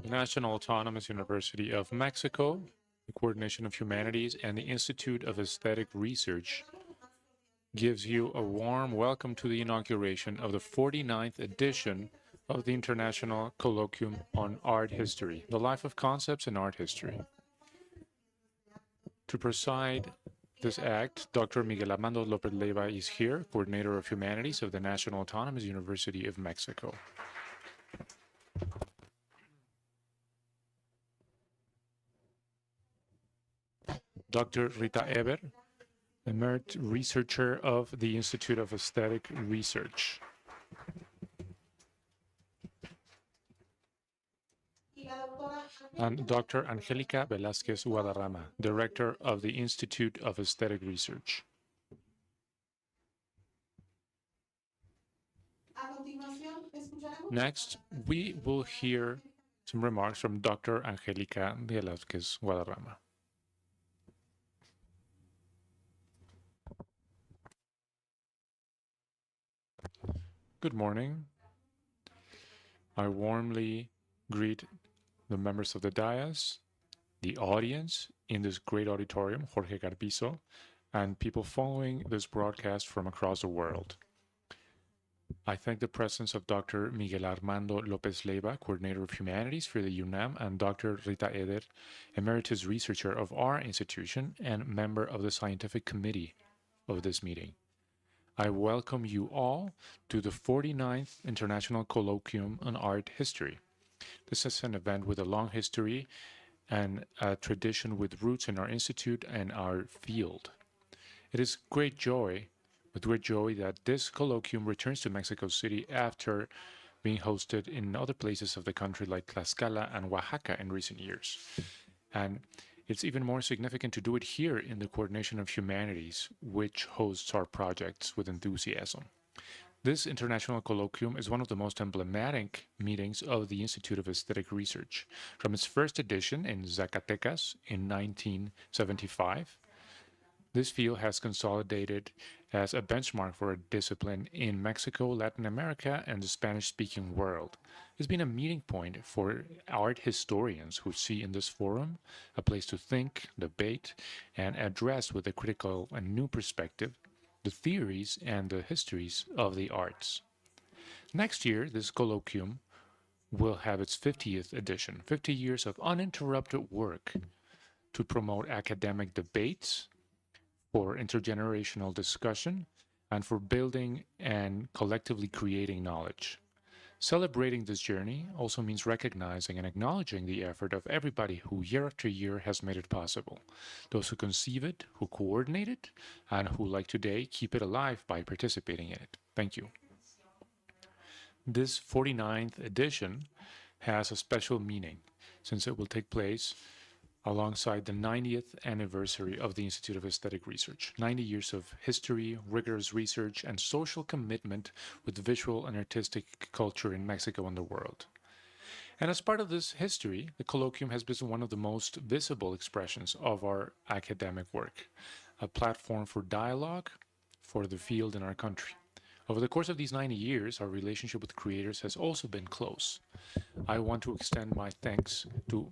the National Autonomous University of Mexico, the Coordination of Humanities, and the Institute of Aesthetic Research gives you a warm welcome to the inauguration of the 49th edition of the International Colloquium on Art History, the Life of Concepts in Art History. To preside this act, Dr. Miguel Armando López Leiva is here, Coordinator of Humanities of the National Autonomous University of Mexico. Dr. Rita Eber, Emerit Researcher of the Institute of Aesthetic Research. And Dr. Angélica Velázquez Guadarrama, Director of the Institute of Aesthetic Research. Next, we will hear some remarks from Dr. Angélica Velázquez Guadarrama. Good morning. I warmly greet the members of the dais, the audience in this great auditorium, Jorge Garbizo, and people following this broadcast from across the world. I thank the presence of Dr. Miguel Armando López Leiva, Coordinator of Humanities for the UNAM, and Dr. Rita Eder, Emeritus Researcher of our institution and member of the Scientific Committee of this meeting. I welcome you all to the 49th International Colloquium on Art History. This is an event with a long history and a tradition with roots in our institute and our field. It is with great joy that this colloquium returns to Mexico City after being hosted in other places of the country like Tlaxcala and Oaxaca in recent years. And it's even more significant to do it here in the Coordination of Humanities, which hosts our projects with enthusiasm. This international colloquium is one of the most emblematic meetings of the Institute of Aesthetic Research. From its first edition in Zacatecas in 1975, this field has consolidated as a benchmark for a discipline in Mexico, Latin America, and the Spanish-speaking world. It's been a meeting point for art historians who see in this forum a place to think, debate, and address with a critical and new perspective the theories and the histories of the arts. Next year, this colloquium will have its 50th edition, 50 years of uninterrupted work to promote academic debates, for intergenerational discussion, and for building and collectively creating knowledge. Celebrating this journey also means recognizing and acknowledging the effort of everybody who year after year has made it possible. Those who conceive it, who coordinate it, and who, like today, keep it alive by participating in it. Thank you. This 49th edition has a special meaning since it will take place alongside the 90th anniversary of the Institute of Aesthetic Research. 90 years of history, rigorous research, and social commitment with visual and artistic culture in Mexico and the world. And as part of this history, the colloquium has been one of the most visible expressions of our academic work, a platform for dialogue for the field in our country. Over the course of these 90 years, our relationship with creators has also been close. I want to extend my thanks to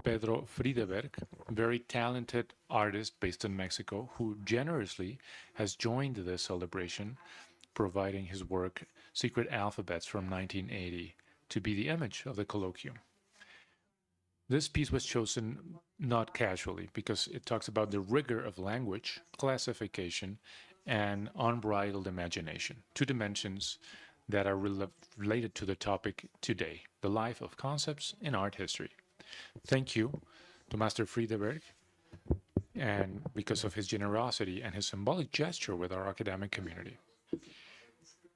Pedro Friedeberg, a very talented artist based in Mexico, who generously has joined this celebration, providing his work, Secret Alphabets from 1980, to be the image of the colloquium. This piece was chosen not casually, because it talks about the rigor of language, classification, and unbridled imagination, two dimensions that are related to the topic today, the life of concepts in art history. Thank you to Master Friedeberg, and because of his generosity and his symbolic gesture with our academic community.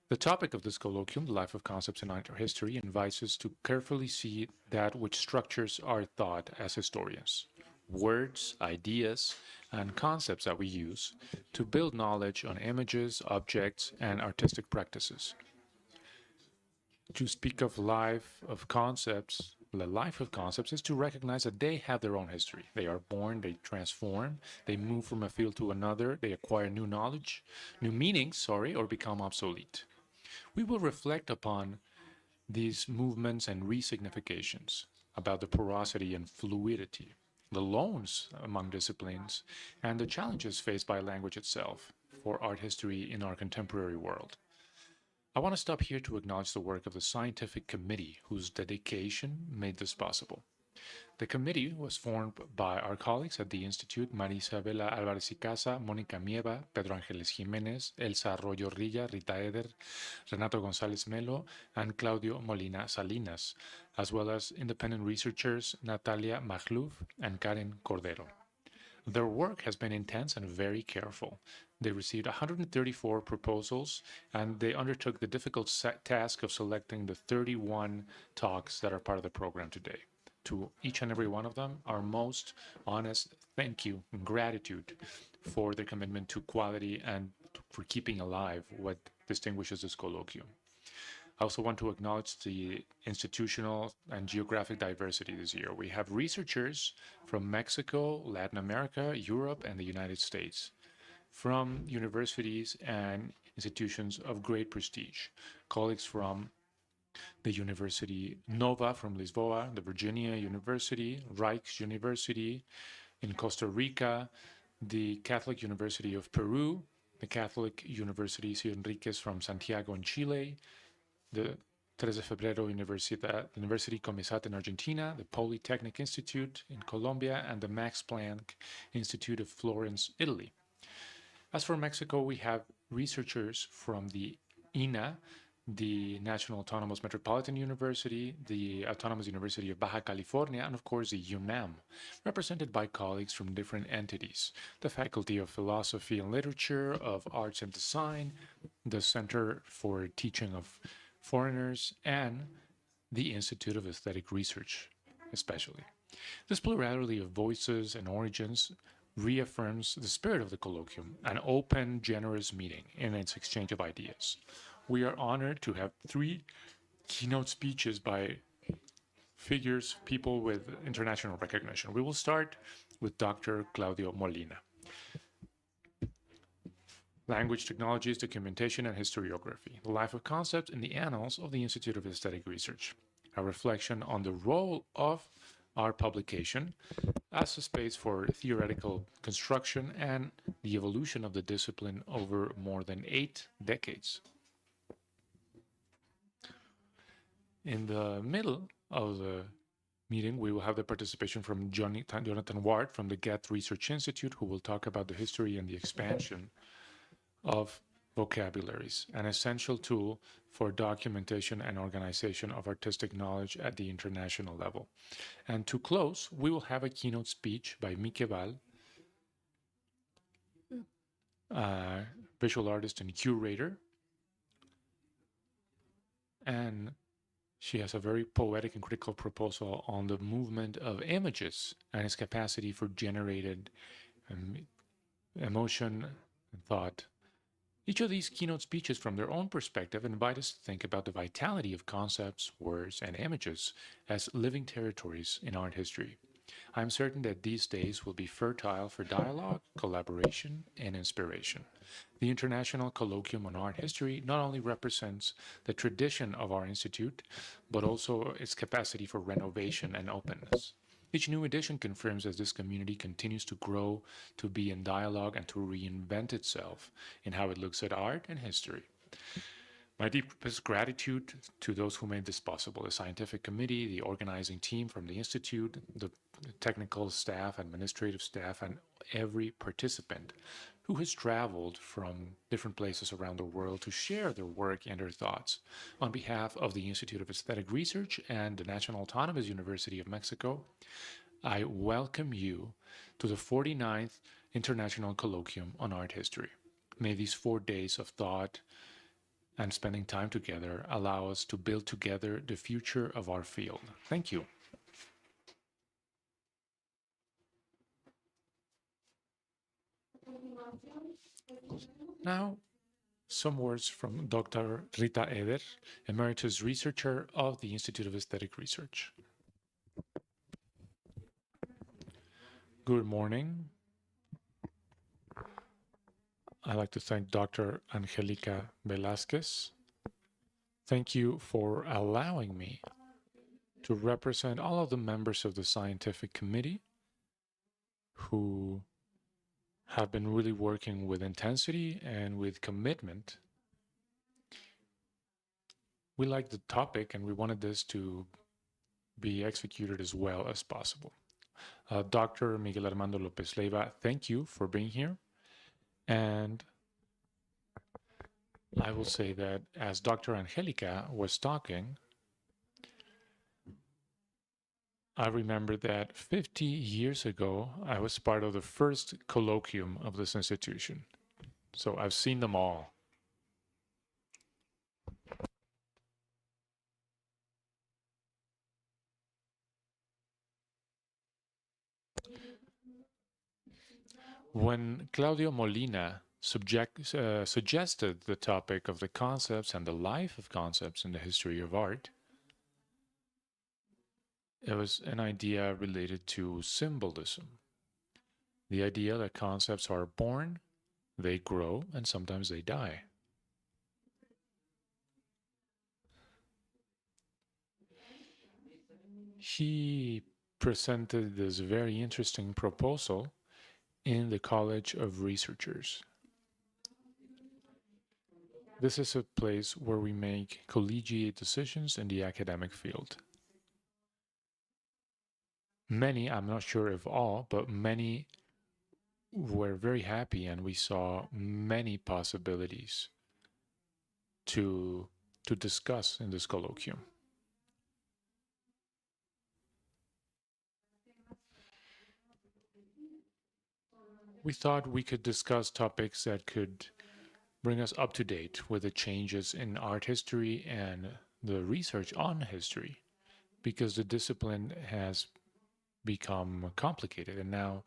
The topic of this colloquium, the life of concepts in art history, invites us to carefully see that which structures our thought as historians. Words, ideas, and concepts that we use to build knowledge on images, objects, and artistic practices. To speak of life of concepts, the life of concepts is to recognize that they have their own history. They are born, they transform, they move from a field to another, they acquire new knowledge, new meanings, or become obsolete. We will reflect upon these movements and resignifications. about the porosity and fluidity, the loans among disciplines, and the challenges faced by language itself for art history in our contemporary world. I want to stop here to acknowledge the work of the scientific committee whose dedication made this possible. The committee was formed by our colleagues at the Institute, María Isabela Álvarez y Casa, Mónica Mieva, Pedro Ángeles Jiménez, Elsa Arroyo Rilla, Rita Eder, Renato González Mello, and Claudio Molina Salinas, as well as independent researchers Natalia Magluf and Karen Cordero. Their work has been intense and very careful. They received 134 proposals, and they undertook the difficult task of selecting the 31 talks that are part of the program today. To each and every one of them, our most honest thank you and gratitude for their commitment to quality and for keeping alive what distinguishes this colloquium. I also want to acknowledge the institutional and geographic diversity this year. We have researchers from Mexico, Latin America, Europe, and the United States, from universities and institutions of great prestige, colleagues from the University Nova from Lisboa, the Virginia University, Rijks University in Costa Rica, the Catholic University of Peru, the Catholic University Sir Enriquez from Santiago in Chile, the 3 de Febrero University Comisat in Argentina, the Polytechnic Institute in Colombia, and the Max Planck Institute of Florence, Italy. As for Mexico, we have researchers from the INA, the National Autonomous Metropolitan University, the Autonomous University of Baja California, and of course the UNAM, represented by colleagues from different entities, the Faculty of Philosophy and Literature, of Arts and Design, the Center for Teaching of Foreigners, and the Institute of Aesthetic Research, especially. This plurality of voices and origins reaffirms the spirit of the colloquium, an open, generous meeting in its exchange of ideas. We are honored to have 3 keynote speeches by figures, people with international recognition. We will start with Dr. Claudio Molina. Language Technologies, Documentation, and Historiography, the Life of Concepts in the Annals of the Institute of Aesthetic Research, a reflection on the role of our publication as a space for theoretical construction and the evolution of the discipline over more than 8 decades. In the middle of the meeting, we will have the participation from Jonathan Ward from the Goethe Research Institute, who will talk about the history and the expansion of vocabularies, an essential tool for documentation and organization of artistic knowledge at the international level. And to close, we will have a keynote speech by Mike Val, visual artist and curator, and she has a very poetic and critical proposal on the movement of images and its capacity for generated emotion and thought. Each of these keynote speeches from their own perspective invite us to think about the vitality of concepts, words, and images as living territories in art history. I'm certain that these days will be fertile for dialogue, collaboration, and inspiration. The International Colloquium on Art History not only represents the tradition of our institute, but also its capacity for renovation and openness. Each new edition confirms that this community continues to grow, to be in dialogue, and to reinvent itself in how it looks at art and history. My deepest gratitude to those who made this possible, the scientific committee, the organizing team from the Institute, the technical staff, administrative staff, and every participant who has traveled from different places around the world to share their work and their thoughts. On behalf of the Institute of Aesthetic Research and the National Autonomous University of Mexico, I welcome you to the 49th International Colloquium on Art History. May these 4 days of thought and spending time together allow us to build together the future of our field. Thank you. Now, some words from Dr. Rita Eder, Emeritus Researcher of the Institute of Aesthetic Research. Good morning. I'd like to thank Dr. Angelica Velázquez. Thank you for allowing me to represent all of the members of the scientific committee who have been really working with intensity and with commitment. We like the topic and we wanted this to be executed as well as possible. Dr. Miguel Armando Lopez Leiva, thank you for being here. And I will say that as Dr. Angelica was talking, I remember that 50 years ago, I was part of the first colloquium of this institution. So I've seen them all. When Claudio Molina suggested the topic of the concepts and the life of concepts in the history of art, it was an idea related to symbolism. The idea that concepts are born, they grow, and sometimes they die. He presented this very interesting proposal in the College of Researchers. This is a place where we make collegiate decisions in the academic field. Many, I'm not sure if all, but many were very happy, and we saw many possibilities to discuss in this colloquium. We thought we could discuss topics that could bring us up to date with the changes in art history and the research on history, because the discipline has become complicated, and now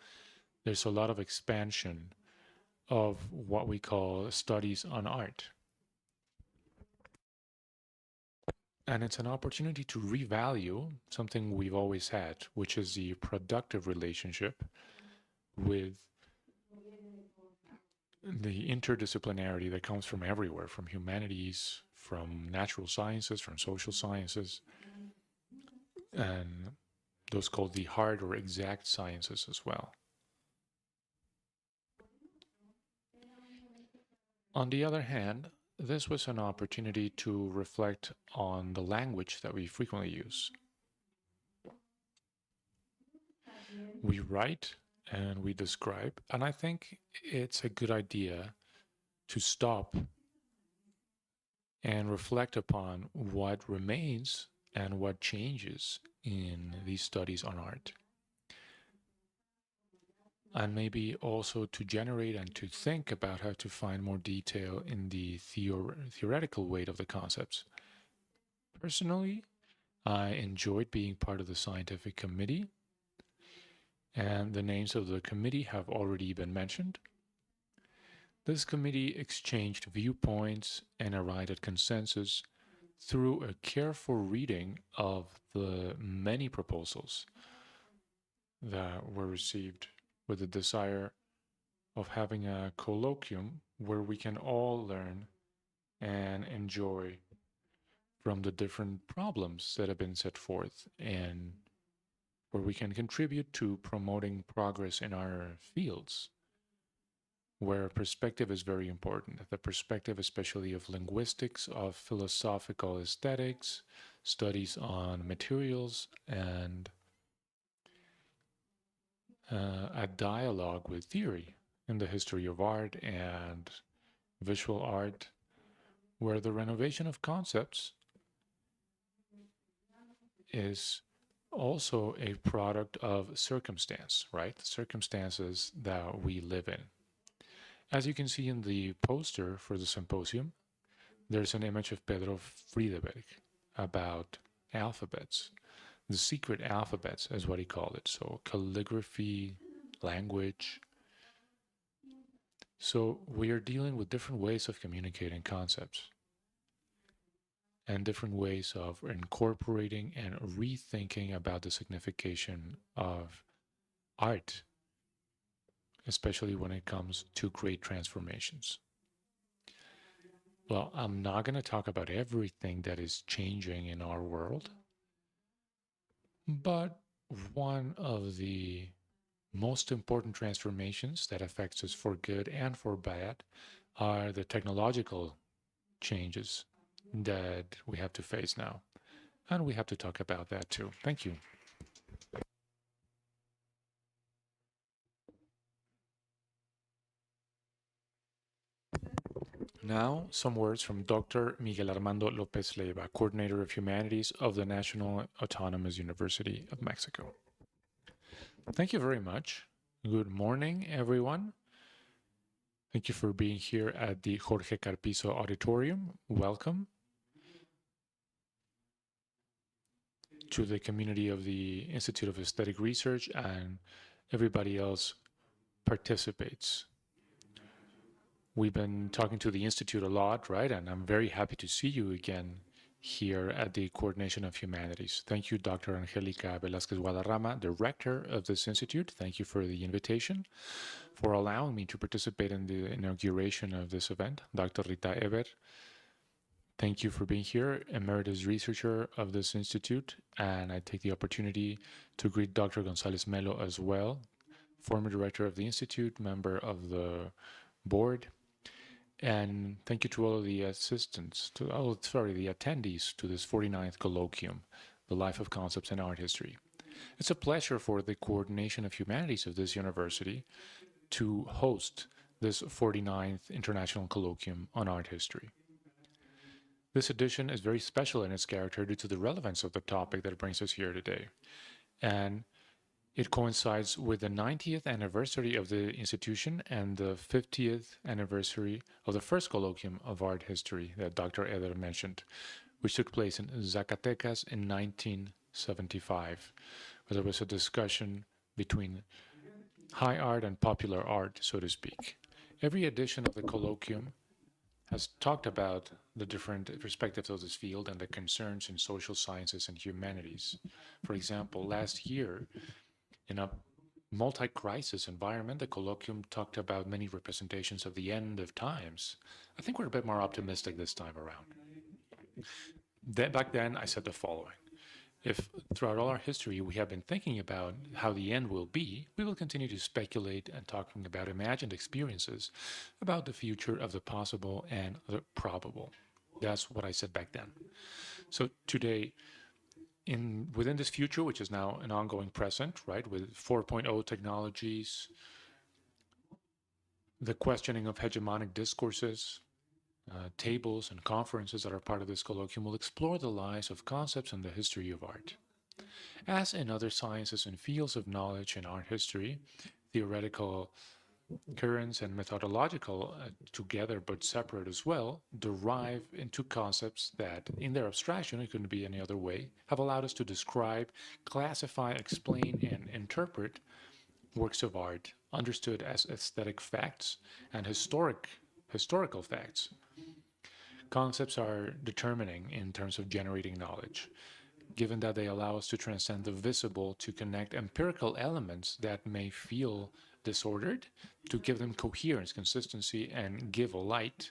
there's a lot of expansion of what we call studies on art. And it's an opportunity to revalue something we've always had, which is the productive relationship with the interdisciplinarity that comes from everywhere, from humanities, from natural sciences, from social sciences, and those called the hard or exact sciences as well. On the other hand, this was an opportunity to reflect on the language that we frequently use. We write and we describe, and I think it's a good idea to stop and reflect upon what remains and what changes in these studies on art. And maybe also to generate and to think about how to find more detail in the theoretical weight of the concepts. Personally, I enjoyed being part of the scientific committee, and the names of the committee have already been mentioned. This committee exchanged viewpoints and arrived at consensus through a careful reading of the many proposals that were received, with the desire of having a colloquium where we can all learn and enjoy from the different problems that have been set forth, and where we can contribute to promoting progress in our fields, where perspective is very important. The perspective especially of linguistics, of philosophical aesthetics, studies on materials, and a dialogue with theory in the history of art and visual art, where the renovation of concepts is also a product of circumstance, right? Circumstances that we live in. As you can see in the poster for the symposium, there's an image of Pedro Friedeberg about alphabets. The secret alphabets is what he called it. So calligraphy, language. So we are dealing with different ways of communicating concepts and different ways of incorporating and rethinking about the signification of art, especially when it comes to great transformations. Well, I'm not going to talk about everything that is changing in our world, But one of the most important transformations that affects us for good and for bad are the technological changes that we have to face now. And we have to talk about that too. Thank you. Now, some words from Dr. Miguel Armando Lopez Leiva, Coordinator of Humanities of the National Autonomous University of Mexico. Thank you very much. Good morning, everyone. Thank you for being here at the Jorge Carpizo Auditorium. Welcome to the community of the Institute of Aesthetic Research, and everybody else participates. We've been talking to the Institute a lot, right? And I'm very happy to see you again here at the Coordination of Humanities. Thank you, Dr. Angelica Velázquez Guadarrama, Director of this institute. Thank you for the invitation, for allowing me to participate in the inauguration of this event. Dr. Rita Eber, thank you for being here, Emeritus Researcher of this institute. And I take the opportunity to greet Dr. González Mello as well, former Director of the Institute, member of the board. And thank you to all of the assistants, the attendees to this 49th Colloquium, The Life of Concepts in Art History. It's a pleasure for the Coordination of Humanities of this university to host this 49th International Colloquium on Art History. This edition is very special in its character due to the relevance of the topic that brings us here today. And it coincides with the 90th anniversary of the institution and the 50th anniversary of the first colloquium of art history that Dr. Eder mentioned, which took place in Zacatecas in 1975, where there was a discussion between high art and popular art, so to speak. Every edition of the colloquium has talked about the different perspectives of this field and the concerns in social sciences and humanities. For example, last year, in a multi-crisis environment, the colloquium talked about many representations of the end of times. I think we're a bit more optimistic this time around. Back then, I said the following. If throughout all our history we have been thinking about how the end will be, we will continue to speculate and talking about imagined experiences about the future of the possible and the probable. That's what I said back then. So today, within this future, which is now an ongoing present, right, with 4.0 technologies, the questioning of hegemonic discourses, tables and conferences that are part of this colloquium will explore the lives of concepts and the history of art. As in other sciences and fields of knowledge in art history, theoretical currents and methodological, together but separate as well, derive into concepts that, in their abstraction, it couldn't be any other way, have allowed us to describe, classify, explain, and interpret works of art understood as aesthetic facts and historical facts. Concepts are determining in terms of generating knowledge, given that they allow us to transcend the visible to connect empirical elements that may feel disordered, to give them coherence, consistency, and give a light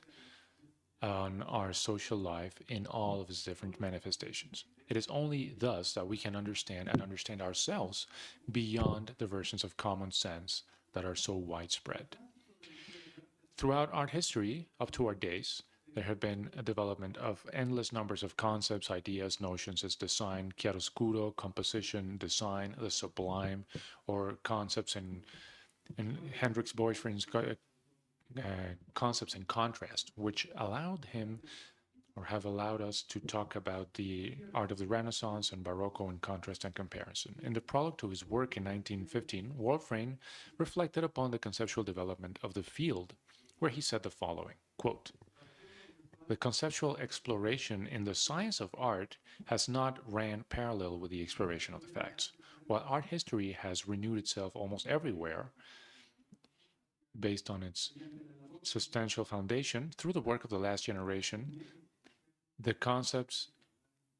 on our social life in all of its different manifestations. It is only thus that we can understand and understand ourselves beyond the versions of common sense that are so widespread. Throughout art history, up to our days, there have been a development of endless numbers of concepts, ideas, notions as design, chiaroscuro, composition, design, the sublime, or concepts in Hendrik's boyfriend's concepts in contrast, which allowed him or have allowed us to talk about the art of the Renaissance and Baroque in contrast and comparison. In the prologue to his work in 1915, Wolfram reflected upon the conceptual development of the field, where he said the following, quote, "The conceptual exploration in the science of art has not ran parallel with the exploration of the facts. While art history has renewed itself almost everywhere, based on its substantial foundation, through the work of the last generation, the concepts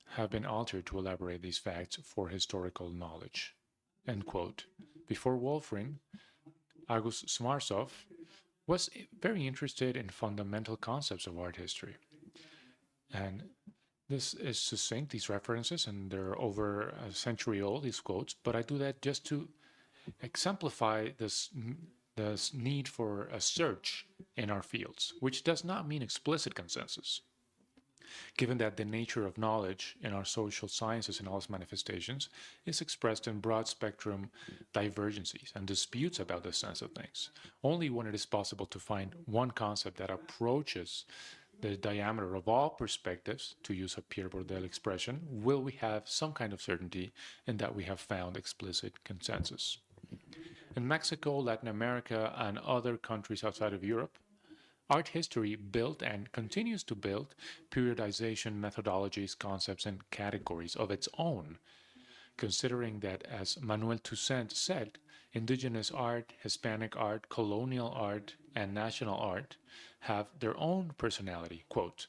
have been altered to elaborate these facts for historical knowledge." End quote. Before Wolfram, August Smarsov was very interested in fundamental concepts of art history. And This is succinct, these references, and they're over a century old, these quotes, but I do that just to exemplify this need for a search in our fields, which does not mean explicit consensus. Given that the nature of knowledge in our social sciences and all its manifestations is expressed in broad spectrum divergencies and disputes about the sense of things, only when it is possible to find one concept that approaches the diameter of all perspectives, to use a Pierre Bourdelle expression, will we have some kind of certainty in that we have found explicit consensus. In Mexico, Latin America, and other countries outside of Europe, art history built and continues to build periodization methodologies, concepts, and categories of its own, considering that, as Manuel Toussaint said, indigenous art, Hispanic art, colonial art, and national art have their own personality. Quote,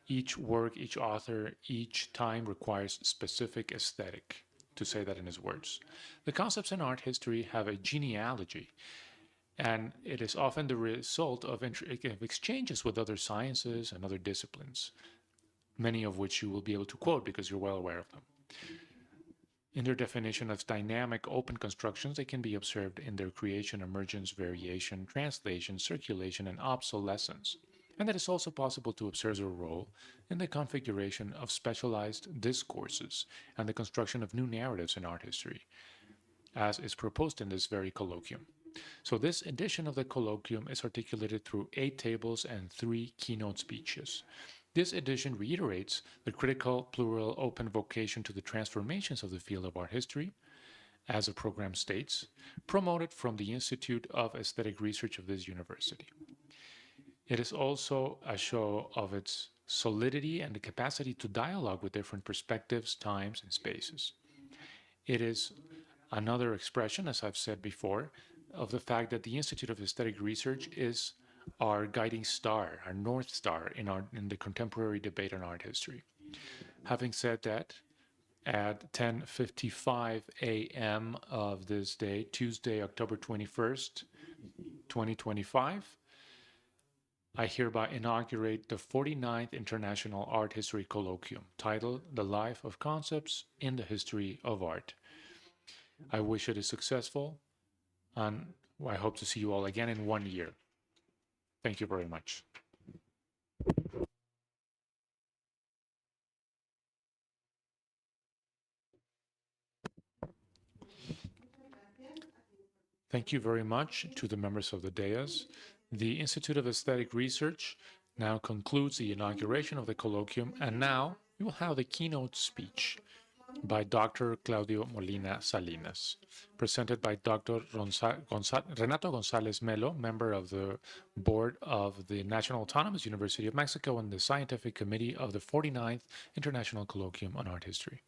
each work, each author, each time requires specific aesthetic, to say that in his words. The concepts in art history have a genealogy, and it is often the result of exchanges with other sciences and other disciplines, many of which you will be able to quote because you're well aware of them. In their definition of dynamic open constructions, they can be observed in their creation, emergence, variation, translation, circulation, and obsolescence. And it is also possible to observe their role in the configuration of specialized discourses and the construction of new narratives in art history, as is proposed in this very colloquium. So this edition of the colloquium is articulated through 8 tables and 3 keynote speeches. This edition reiterates the critical, plural, open vocation to the transformations of the field of art history, as the program states, promoted from the Institute of Aesthetic Research of this university. It is also a show of its solidity and the capacity to dialogue with different perspectives, times, and spaces. It is another expression, as I've said before, of the fact that the Institute of Aesthetic Research is our guiding star, our North Star in the contemporary debate on art history. Having said that, at 10:55 a.m. of this day, Tuesday, October 21st, 2025, I hereby inaugurate the 49th International Art History Colloquium, titled The Life of Concepts in the History of Art. I wish it is successful, and I hope to see you all again in 1 year. Thank you very much. Thank you very much to the members of the dais. The Institute of Aesthetic Research now concludes the inauguration of the colloquium, and now we will have the keynote speech by Dr. Claudio Molina Salinas, presented by Dr. Renato González Mello, member of the board of the National Autonomous University of Mexico and the Scientific Committee of the 49th International Colloquium on Art History.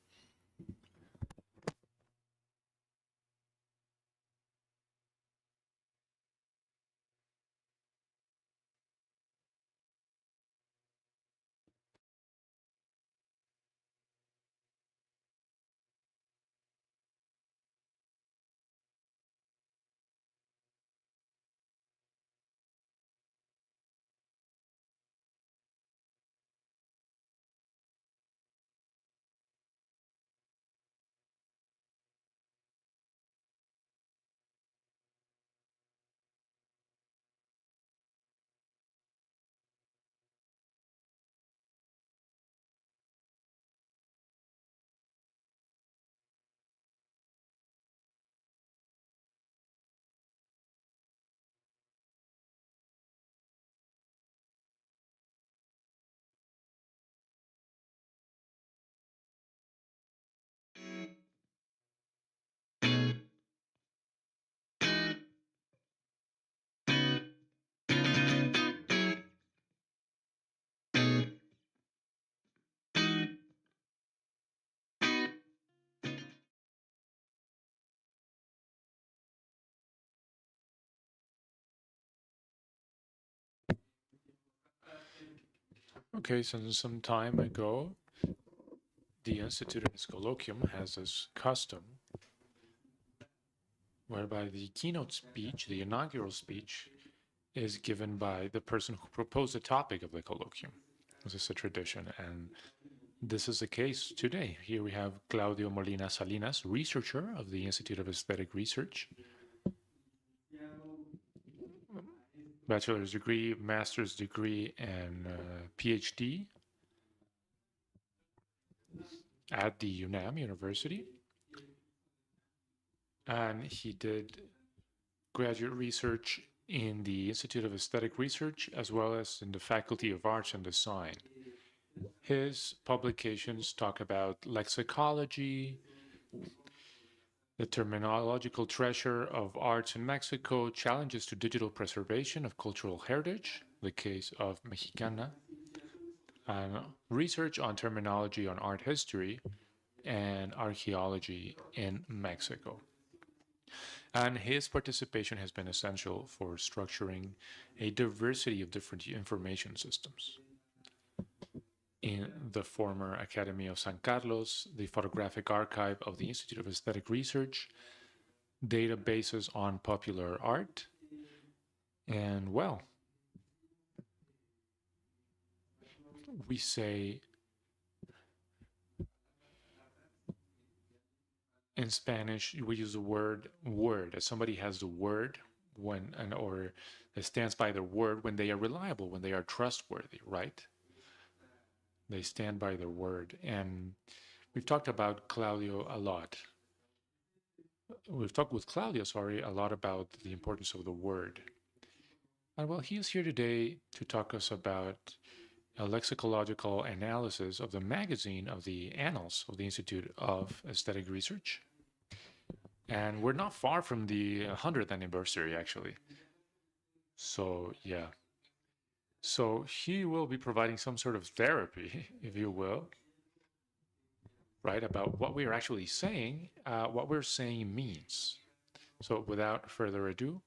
Okay, so some time ago, the Institute in its colloquium has this custom whereby the keynote speech, the inaugural speech, is given by the person who proposed the topic of the colloquium. This is a tradition, and this is the case today. Here we have Claudio Molina Salinas, researcher of the Institute of Aesthetic Research. Bachelor's degree, master's degree, and PhD at the UNAM University. And he did graduate research in the Institute of Aesthetic Research, as well as in the Faculty of Arts and Design. His publications talk about lexicology, the terminological treasure of arts in Mexico, challenges to digital preservation of cultural heritage, the case of Mexicana, and research on terminology on art history and archaeology in Mexico. And his participation has been essential for structuring a diversity of different information systems. In the former Academy of San Carlos, the Photographic Archive of the Institute of Aesthetic Research, databases on popular art, and well, we say in Spanish, we use the word as somebody has the word when or that stands by their word when they are reliable, when they are trustworthy, right? They stand by their word. And we've talked about Claudio a lot. We've talked with Claudio, a lot about the importance of the word. And well, he is here today to talk us about a lexicological analysis of the magazine of the Annals of the Institute of Aesthetic Research. And we're not far from the 100th anniversary, actually. So, yeah. So he will be providing some sort of therapy, if you will, right, about what we are actually saying, what we're saying means. So without further ado,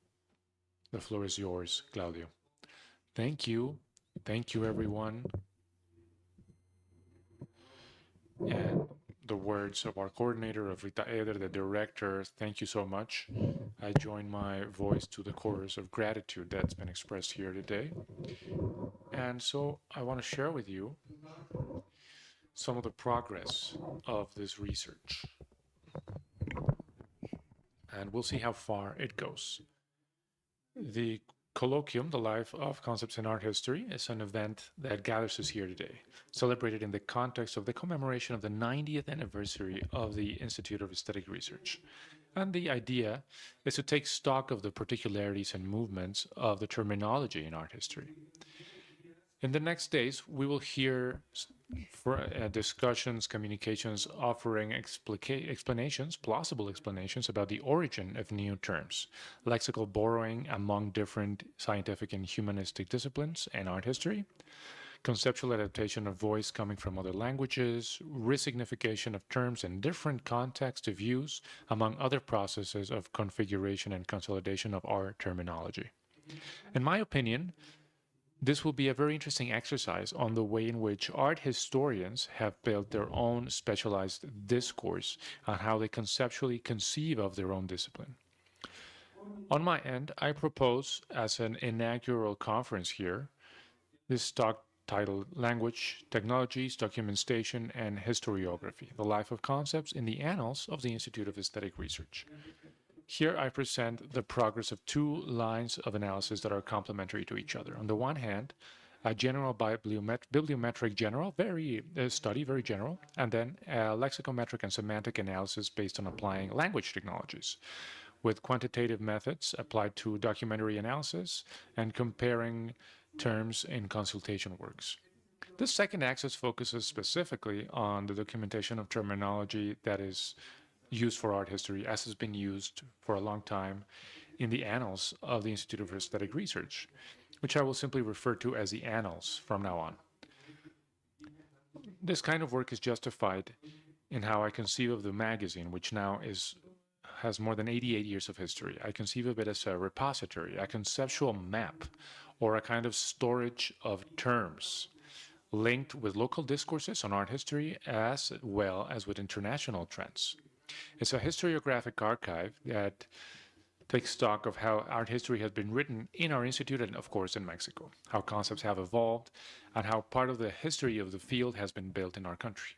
the floor is yours, Claudio. Thank you. Thank you, everyone. And the words of our coordinator, of Rita Eder, the director, thank you so much. I join my voice to the chorus of gratitude that's been expressed here today. And so I want to share with you some of the progress of this research. And we'll see how far it goes. The Colloquium, the Life of Concepts in Art History, is an event that gathers us here today, celebrated in the context of the commemoration of the 90th anniversary of the Institute of Aesthetic Research. And the idea is to take stock of the particularities and movements of the terminology in art history. In the next days, we will hear discussions, communications offering explanations, plausible explanations about the origin of new terms, lexical borrowing among different scientific and humanistic disciplines and art history, conceptual adaptation of voice coming from other languages, resignification of terms in different contexts of use, among other processes of configuration and consolidation of our terminology. In my opinion, this will be a very interesting exercise on the way in which art historians have built their own specialized discourse on how they conceptually conceive of their own discipline. On my end, I propose as an inaugural conference here, this talk titled Language, Technologies, Documentation, and Historiography, the Life of Concepts in the Annals of the Institute of Aesthetic Research. Here I present the progress of two lines of analysis that are complementary to each other. On the one hand, a general bibliometric general, very general, and then a lexicometric and semantic analysis based on applying language technologies, with quantitative methods applied to documentary analysis and comparing terms in consultation works. This second axis focuses specifically on the documentation of terminology that is used for art history, as has been used for a long time in the Annals of the Institute of Aesthetic Research, which I will simply refer to as the Annals from now on. This kind of work is justified in how I conceive of the magazine, which now has more than 88 years of history. I conceive of it as a repository, a conceptual map, or a kind of storage of terms linked with local discourses on art history as well as with international trends. It's a historiographic archive that take stock of how art history has been written in our institute and, of course, in Mexico, how concepts have evolved, and how part of the history of the field has been built in our country.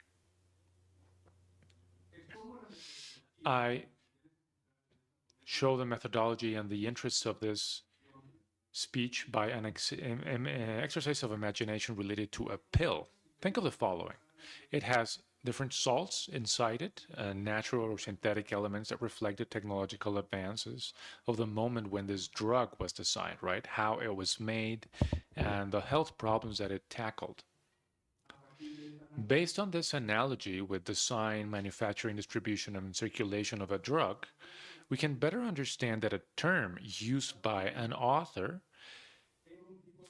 I show the methodology and the interests of this speech by an exercise of imagination related to a pill. Think of the following. It has different salts inside it, natural or synthetic elements that reflect the technological advances of the moment when this drug was designed, right? How it was made and the health problems that it tackled. Based on this analogy with design, manufacturing, distribution, and circulation of a drug, we can better understand that a term used by an author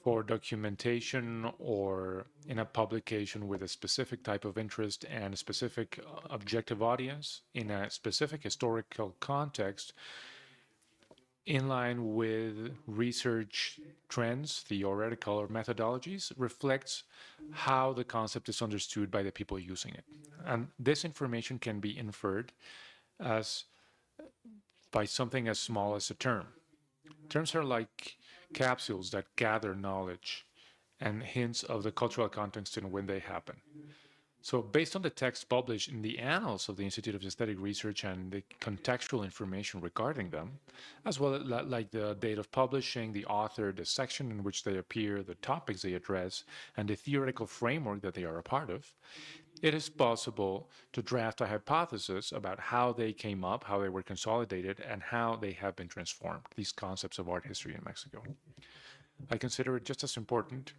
for documentation or in a publication with a specific type of interest and a specific objective audience in a specific historical context in line with research trends, theoretical or methodologies, reflects how the concept is understood by the people using it. And this information can be inferred as by something as small as a term. Terms are like capsules that gather knowledge and hints of the cultural context in when they happen. So based on the text published in the annals of the Institute of Aesthetic Research and the contextual information regarding them, as well as like the date of publishing, the author, the section in which they appear, the topics they address, and the theoretical framework that they are a part of, it is possible to draft a hypothesis about how they came up, how they were consolidated, and how they have been transformed, these concepts of art history in Mexico. I consider it just as important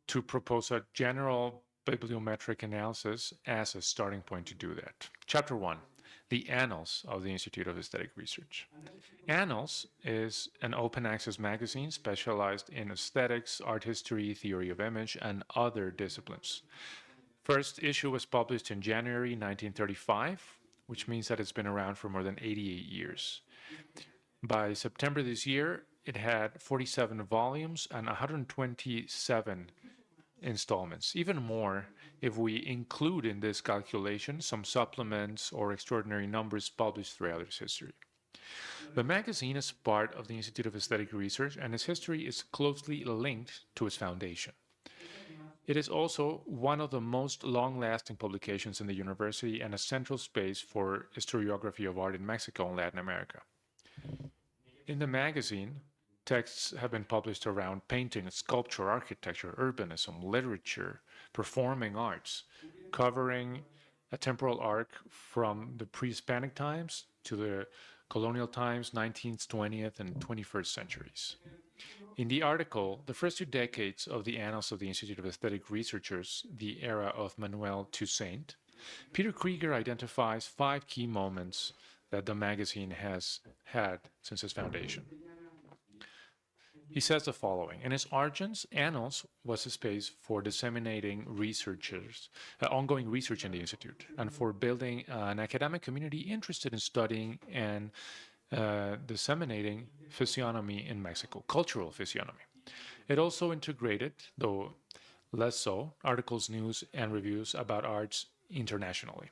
to propose a general bibliometric analysis as a starting point to do that. Chapter 1, the Annals of the Institute of Aesthetic Research. Annals is an open access magazine specialized in aesthetics, art history, theory of image, and other disciplines. First issue was published in January 1935, which means that it's been around for more than 88 years. By September this year, it had 47 volumes and 127 installments, even more if we include in this calculation some supplements or extraordinary numbers published throughout its history. The magazine is part of the Institute of Aesthetic Research, and its history is closely linked to its foundation. It is also one of the most long-lasting publications in the university and a central space for historiography of art in Mexico and Latin America. In the magazine, texts have been published around painting, sculpture, architecture, urbanism, literature, performing arts, covering a temporal arc from the pre-Hispanic times to the colonial times, 19th, 20th, and 21st centuries. In the article, The First 2 Decades of the Annals of the Institute of Aesthetic Researchers, the Era of Manuel Toussaint, Peter Krieger identifies 5 key moments that the magazine has had since its foundation. He says the following: in its origins, Annals was a space for disseminating researchers, ongoing research in the Institute, and for building an academic community interested in studying and disseminating physiognomy in Mexico, cultural physiognomy. It also integrated, though less so, articles, news, and reviews about arts internationally.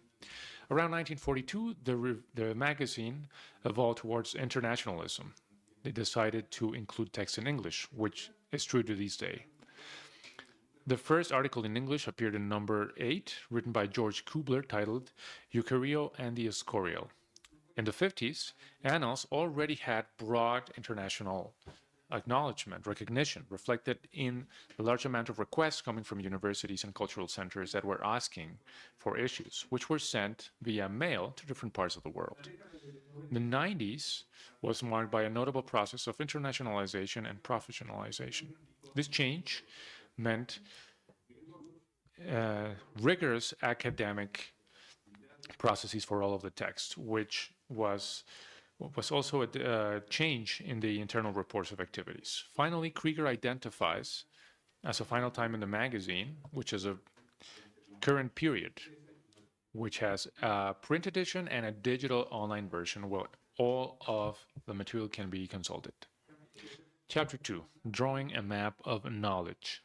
Around 1942, the magazine evolved towards internationalism. They decided to include text in English, which is true to this day. The first article in English appeared in number 8, written by George Kubler, titled Euchario and the Escorial. In the 50s, Annals already had broad international acknowledgement, recognition, reflected in the large amount of requests coming from universities and cultural centers that were asking for issues, which were sent via mail to different parts of the world. The 90s was marked by a notable process of internationalization and professionalization. This change meant rigorous academic processes for all of the text, which was also a change in the internal reports of activities. Finally, Krieger identifies as a final time in the magazine, which is a current period, which has a print edition and a digital online version where all of the material can be consulted. Chapter 2, Drawing a Map of Knowledge.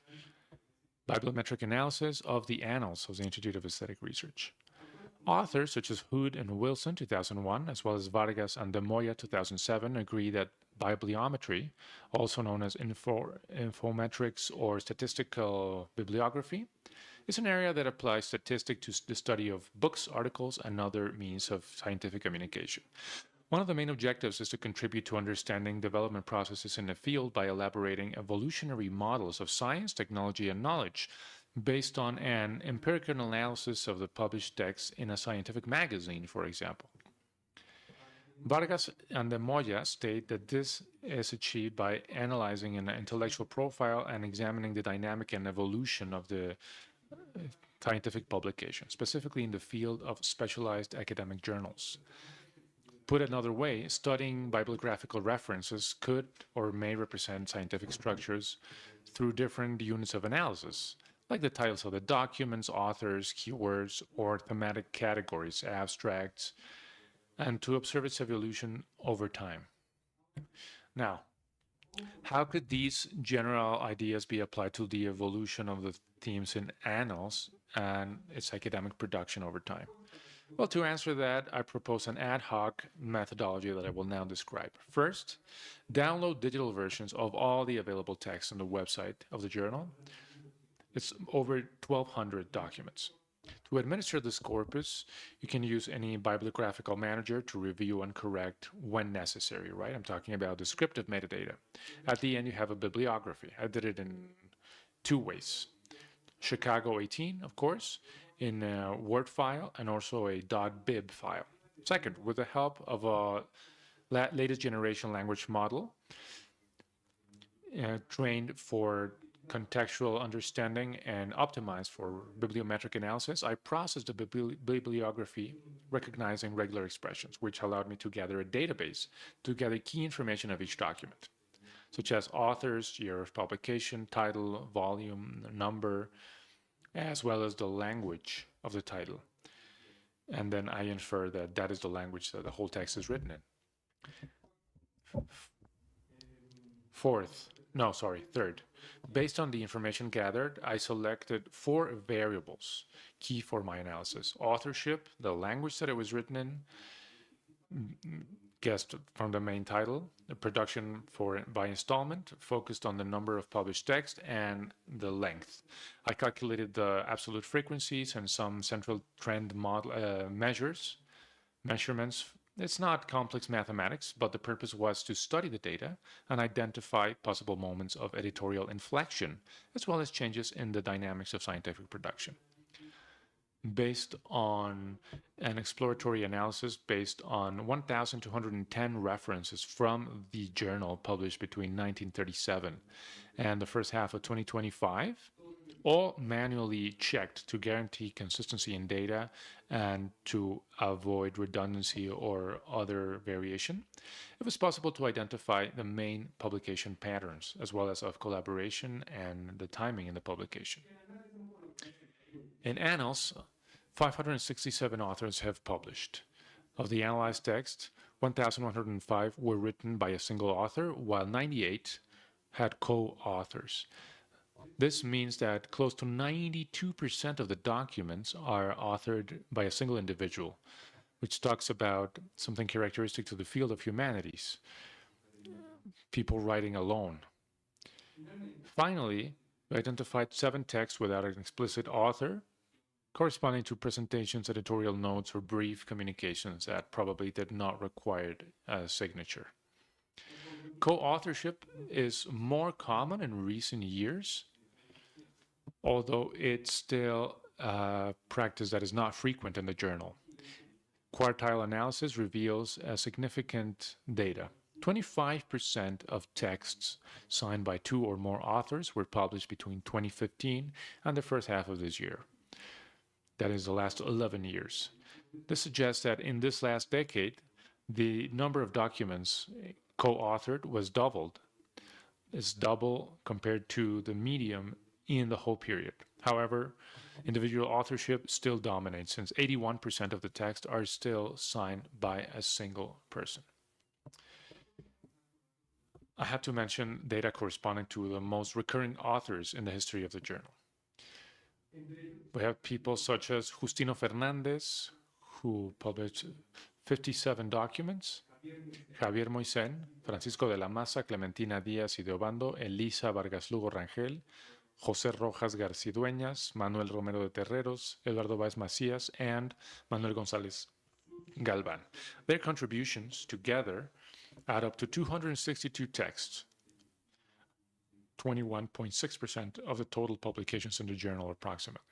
Bibliometric analysis of the Annals of the Institute of Aesthetic Research. Authors such as Hood and Wilson, 2001, as well as Vargas and de Moya, 2007, agree that bibliometry, also known as infometrics or statistical bibliography, is an area that applies statistics to the study of books, articles, and other means of scientific communication. One of the main objectives is to contribute to understanding development processes in the field by elaborating evolutionary models of science, technology, and knowledge based on an empirical analysis of the published text in a scientific magazine, for example. Vargas and de Moya state that this is achieved by analyzing an intellectual profile and examining the dynamic and evolution of the scientific publication, specifically in the field of specialized academic journals. Put another way, studying bibliographical references could or may represent scientific structures through different units of analysis, like the titles of the documents, authors, keywords, or thematic categories, abstracts, and to observe its evolution over time. Now, how could these general ideas be applied to the evolution of the themes in annals and its academic production over time? Well, to answer that, I propose an ad hoc methodology that I will now describe. First, download digital versions of all the available text on the website of the journal. It's over 1,200 documents. To administer this corpus, you can use any bibliographical manager to review and correct when necessary, right? I'm talking about descriptive metadata. At the end, you have a bibliography. I did it in two ways. Chicago 18, of course, in a Word file and also a .bib file. Second, with the help of a latest generation language model trained for contextual understanding and optimized for bibliometric analysis, I processed the bibliography recognizing regular expressions, which allowed me to gather a database to gather key information of each document, such as authors, year of publication, title, volume, number, as well as the language of the title. And then I infer that that is the language that the whole text is written in. Third, based on the information gathered, I selected 4 variables key for my analysis: authorship, the language that it was written in, guessed from the main title, the production by installment, focused on the number of published text, and the length. I calculated the absolute frequencies and some central trend measurements. It's not complex mathematics, but the purpose was to study the data and identify possible moments of editorial inflection, as well as changes in the dynamics of scientific production. Based on an exploratory analysis based on 1,210 references from the journal published between 1937 and the first half of 2025, all manually checked to guarantee consistency in data and to avoid redundancy or other variation, it was possible to identify the main publication patterns, as well as of collaboration and the timing in the publication. In annals, 567 authors have published. Of the analyzed text, 1,105 were written by a single author, while 98 had co-authors. This means that close to 92% of the documents are authored by a single individual, which talks about something characteristic to the field of humanities, people writing alone. Finally, we identified 7 texts without an explicit author, corresponding to presentations, editorial notes, or brief communications that probably did not require a signature. Co-authorship is more common in recent years, although it's still a practice that is not frequent in the journal. Quartile analysis reveals significant data. 25% of texts signed by 2 or more authors were published between 2015 and the first half of this year. That is the last 11 years. This suggests that in this last decade, the number of documents co-authored was doubled. It's double compared to the median in the whole period. However, individual authorship still dominates, since 81% of the text are still signed by a single person. I have to mention data corresponding to the most recurring authors in the history of the journal. We have people such as Justino Fernandez, who published 57 documents. Javier Moisén, Francisco de la Maza, Clementina Díaz y de Obando, Elisa Vargas Lugo Rangel, José Rojas Garcidueñas, Manuel Romero de Terreros, Eduardo Báez Macías, and Manuel González Galván. Their contributions together add up to 262 texts, 21.6% of the total publications in the journal approximately.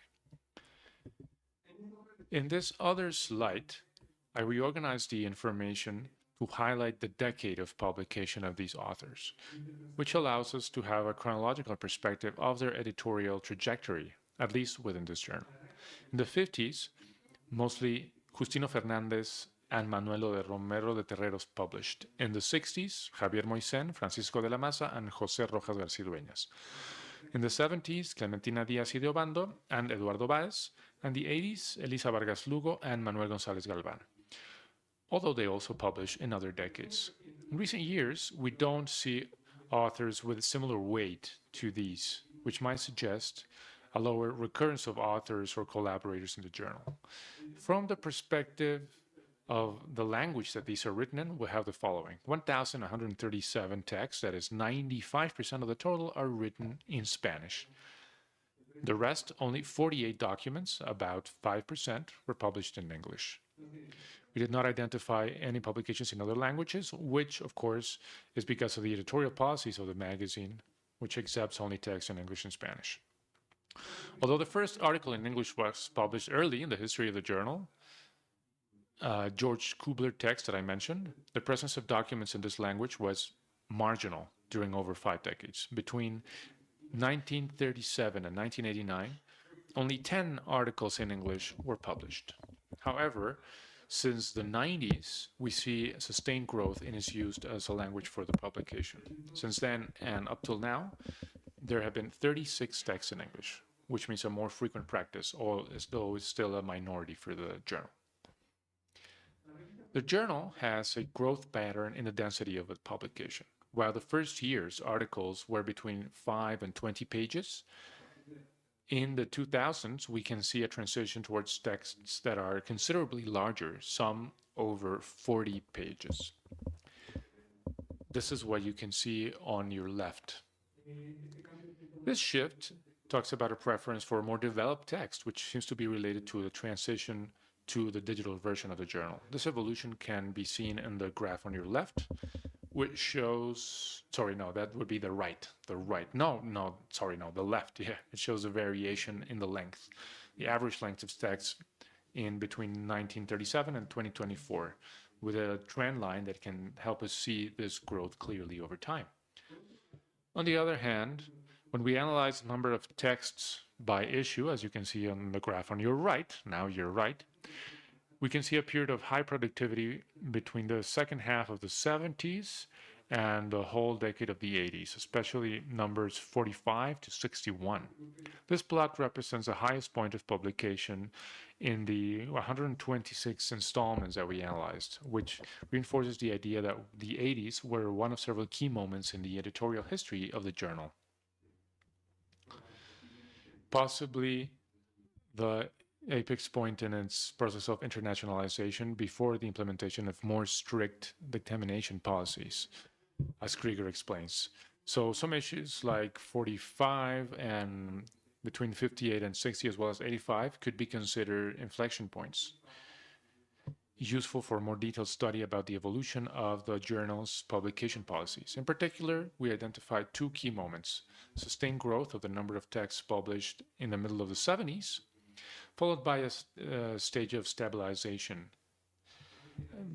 In this other slide, I reorganized the information to highlight the decade of publication of these authors, which allows us to have a chronological perspective of their editorial trajectory, at least within this journal. In the 50s, mostly Justino Fernández and Manuelo de Romero de Terreros published. In the 60s, Javier Moisén, Francisco de la Maza, and José Rojas Garcidueñas. In the 70s, Clementina Díaz y de Obando and Eduardo Báez. And the 80s, Elisa Vargas Lugo and Manuel González Galván, although they also publish in other decades. In recent years, we don't see authors with similar weight to these, which might suggest a lower recurrence of authors or collaborators in the journal. From the perspective of the language that these are written in, we have the following. 1,137 texts, that is 95% of the total, are written in Spanish. The rest, only 48 documents, about 5%, were published in English. We did not identify any publications in other languages, which, of course, is because of the editorial policies of the magazine, which accepts only text in English and Spanish. Although the first article in English was published early in the history of the journal, George Kubler text that I mentioned, the presence of documents in this language was marginal during over 5 decades. Between 1937 and 1989, only 10 articles in English were published. However, since the 90s, we see sustained growth in its use as a language for the publication. Since then and up till now, there have been 36 texts in English, which means a more frequent practice, although it's still a minority for the journal. The journal has a growth pattern in the density of its publication. While the first years, articles were between 5 and 20 pages, in the 2000s, we can see a transition towards texts that are considerably larger, some over 40 pages. This is what you can see on your left. This shift talks about a preference for a more developed text, which seems to be related to the transition to the digital version of the journal. This evolution can be seen in the graph on your left, which shows, sorry, no, that would be the right, the left, yeah. It shows a variation in the length, the average length of text in between 1937 and 2024, with a trend line that can help us see this growth clearly over time. On the other hand, when we analyze the number of texts by issue, as you can see on the graph on your right, now you're right, we can see a period of high productivity between the second half of the 70s and the whole decade of the 80s, especially numbers 45 to 61. This plot represents the highest point of publication in the 126 installments that we analyzed, which reinforces the idea that the 80s were one of several key moments in the editorial history of the journal. Possibly the apex point in its process of internationalization before the implementation of more strict dictamination policies, as Krieger explains. So some issues like 45 and between 58 and 60, as well as 85, could be considered inflection points, useful for a more detailed study about the evolution of the journal's publication policies. In particular, we identified 2 key moments: sustained growth of the number of texts published in the middle of the 70s, followed by a stage of stabilization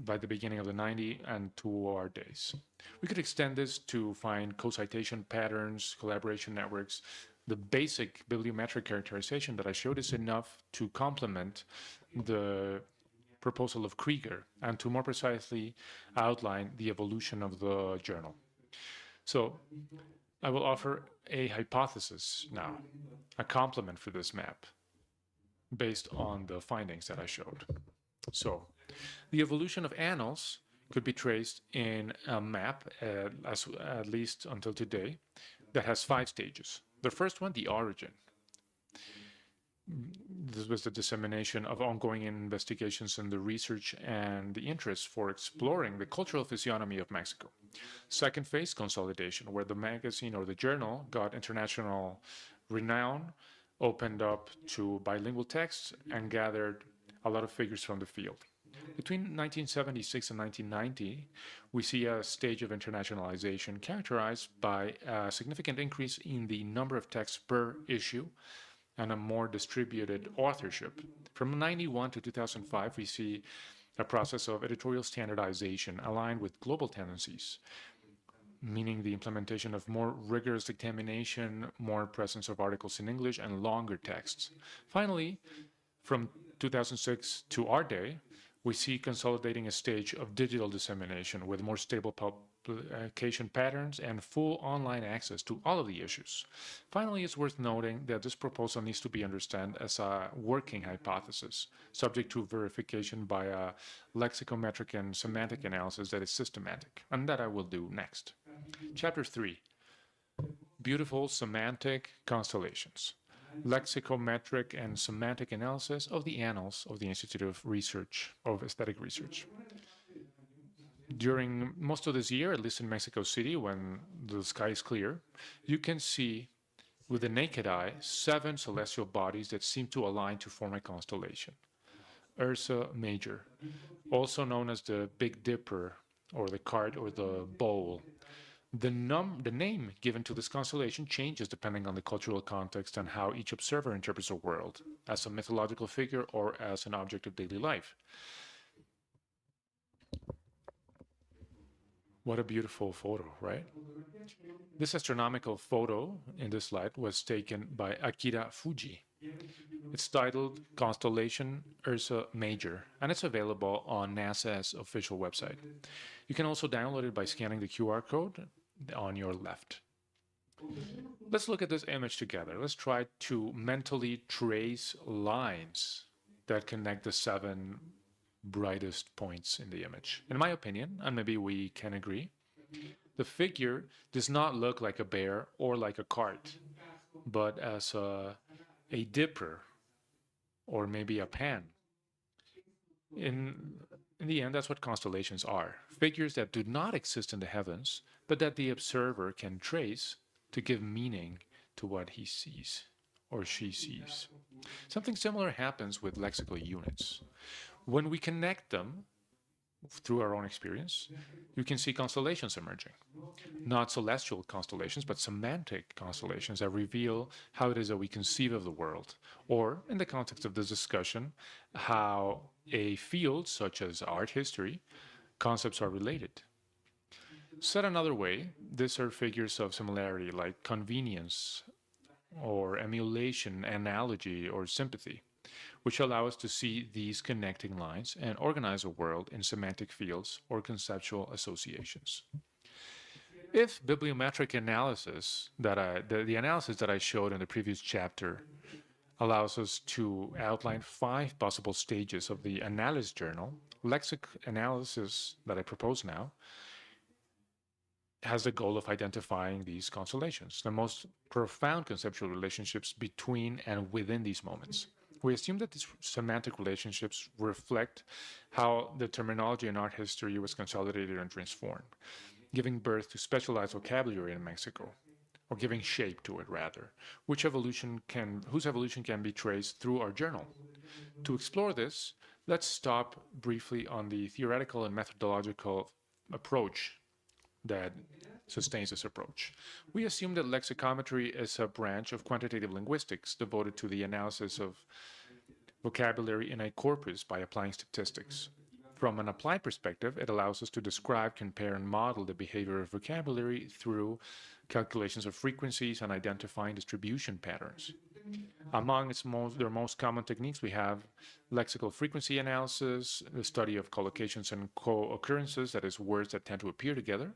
by the beginning of the 90s and to our days. We could extend this to find co-citation patterns, collaboration networks. The basic bibliometric characterization that I showed is enough to complement the proposal of Krieger and to more precisely outline the evolution of the journal. So I will offer a hypothesis now, a complement for this map, based on the findings that I showed. So the evolution of annals could be traced in a map, at least until today, that has 5 stages. The first one, the origin. This was the dissemination of ongoing investigations in the research and the interest for exploring the cultural physiognomy of Mexico. Second phase, consolidation, where the magazine or the journal got international renown, opened up to bilingual texts, and gathered a lot of figures from the field. Between 1976 and 1990, we see a stage of internationalization characterized by a significant increase in the number of texts per issue and a more distributed authorship. From 91 to 2005, we see a process of editorial standardization aligned with global tendencies, meaning the implementation of more rigorous examination, more presence of articles in English, and longer texts. Finally, from 2006 to our day, we see consolidating a stage of digital dissemination with more stable publication patterns and full online access to all of the issues. Finally, it's worth noting that this proposal needs to be understood as a working hypothesis, subject to verification by a lexicometric and semantic analysis that is systematic, and that I will do next. Chapter 3, Beautiful Semantic Constellations. Lexicometric and semantic analysis of the annals of the Institute of Aesthetic Research. During most of this year, at least in Mexico City, when the sky is clear, you can see with the naked eye 7 celestial bodies that seem to align to form a constellation. Ursa Major, also known as the Big Dipper, or the cart, or the bowl. The name given to this constellation changes depending on the cultural context and how each observer interprets the world, as a mythological figure or as an object of daily life. What a beautiful photo, right? This astronomical photo in this slide was taken by Akira Fuji. It's titled Constellation Ursa Major, and it's available on NASA's official website. You can also download it by scanning the QR code on your left. Let's look at this image together. Let's try to mentally trace lines that connect the 7 brightest points in the image. In my opinion, and maybe we can agree, the figure does not look like a bear or like a cart, but as a dipper or maybe a pan. In the end, that's what constellations are. Figures that do not exist in the heavens, but that the observer can trace to give meaning to what he sees or she sees. Something similar happens with lexical units. When we connect them through our own experience, you can see constellations emerging. Not celestial constellations, but semantic constellations that reveal how it is that we conceive of the world, or, in the context of this discussion, how a field such as art history, concepts are related. Said another way, these are figures of similarity like convenience or emulation, analogy, or sympathy, which allow us to see these connecting lines and organize a world in semantic fields or conceptual associations. If bibliometric analysis, the analysis that I showed in the previous chapter, allows us to outline 5 possible stages of the analysis journal, lexic analysis that I propose now has the goal of identifying these constellations, the most profound conceptual relationships between and within these moments. We assume that these semantic relationships reflect how the terminology in art history was consolidated and transformed, giving birth to specialized vocabulary in Mexico, or giving shape to it rather, whose evolution can be traced through our journal. To explore this, let's stop briefly on the theoretical and methodological approach that sustains this approach. We assume that lexicometry is a branch of quantitative linguistics devoted to the analysis of vocabulary in a corpus by applying statistics. From an applied perspective, it allows us to describe, compare, and model the behavior of vocabulary through calculations of frequencies and identifying distribution patterns. Among their most common techniques, we have lexical frequency analysis, the study of collocations and co-occurrences, that is, words that tend to appear together,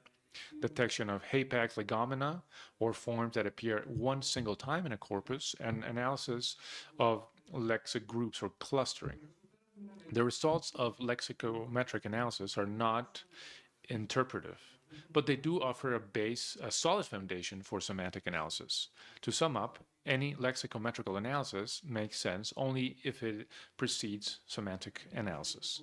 detection of hapax legomena, or forms that appear one single time in a corpus, and analysis of lexic groups or clustering. The results of lexicometric analysis are not interpretive. but they do offer a solid foundation for semantic analysis. To sum up, any lexicometrical analysis makes sense only if it precedes semantic analysis.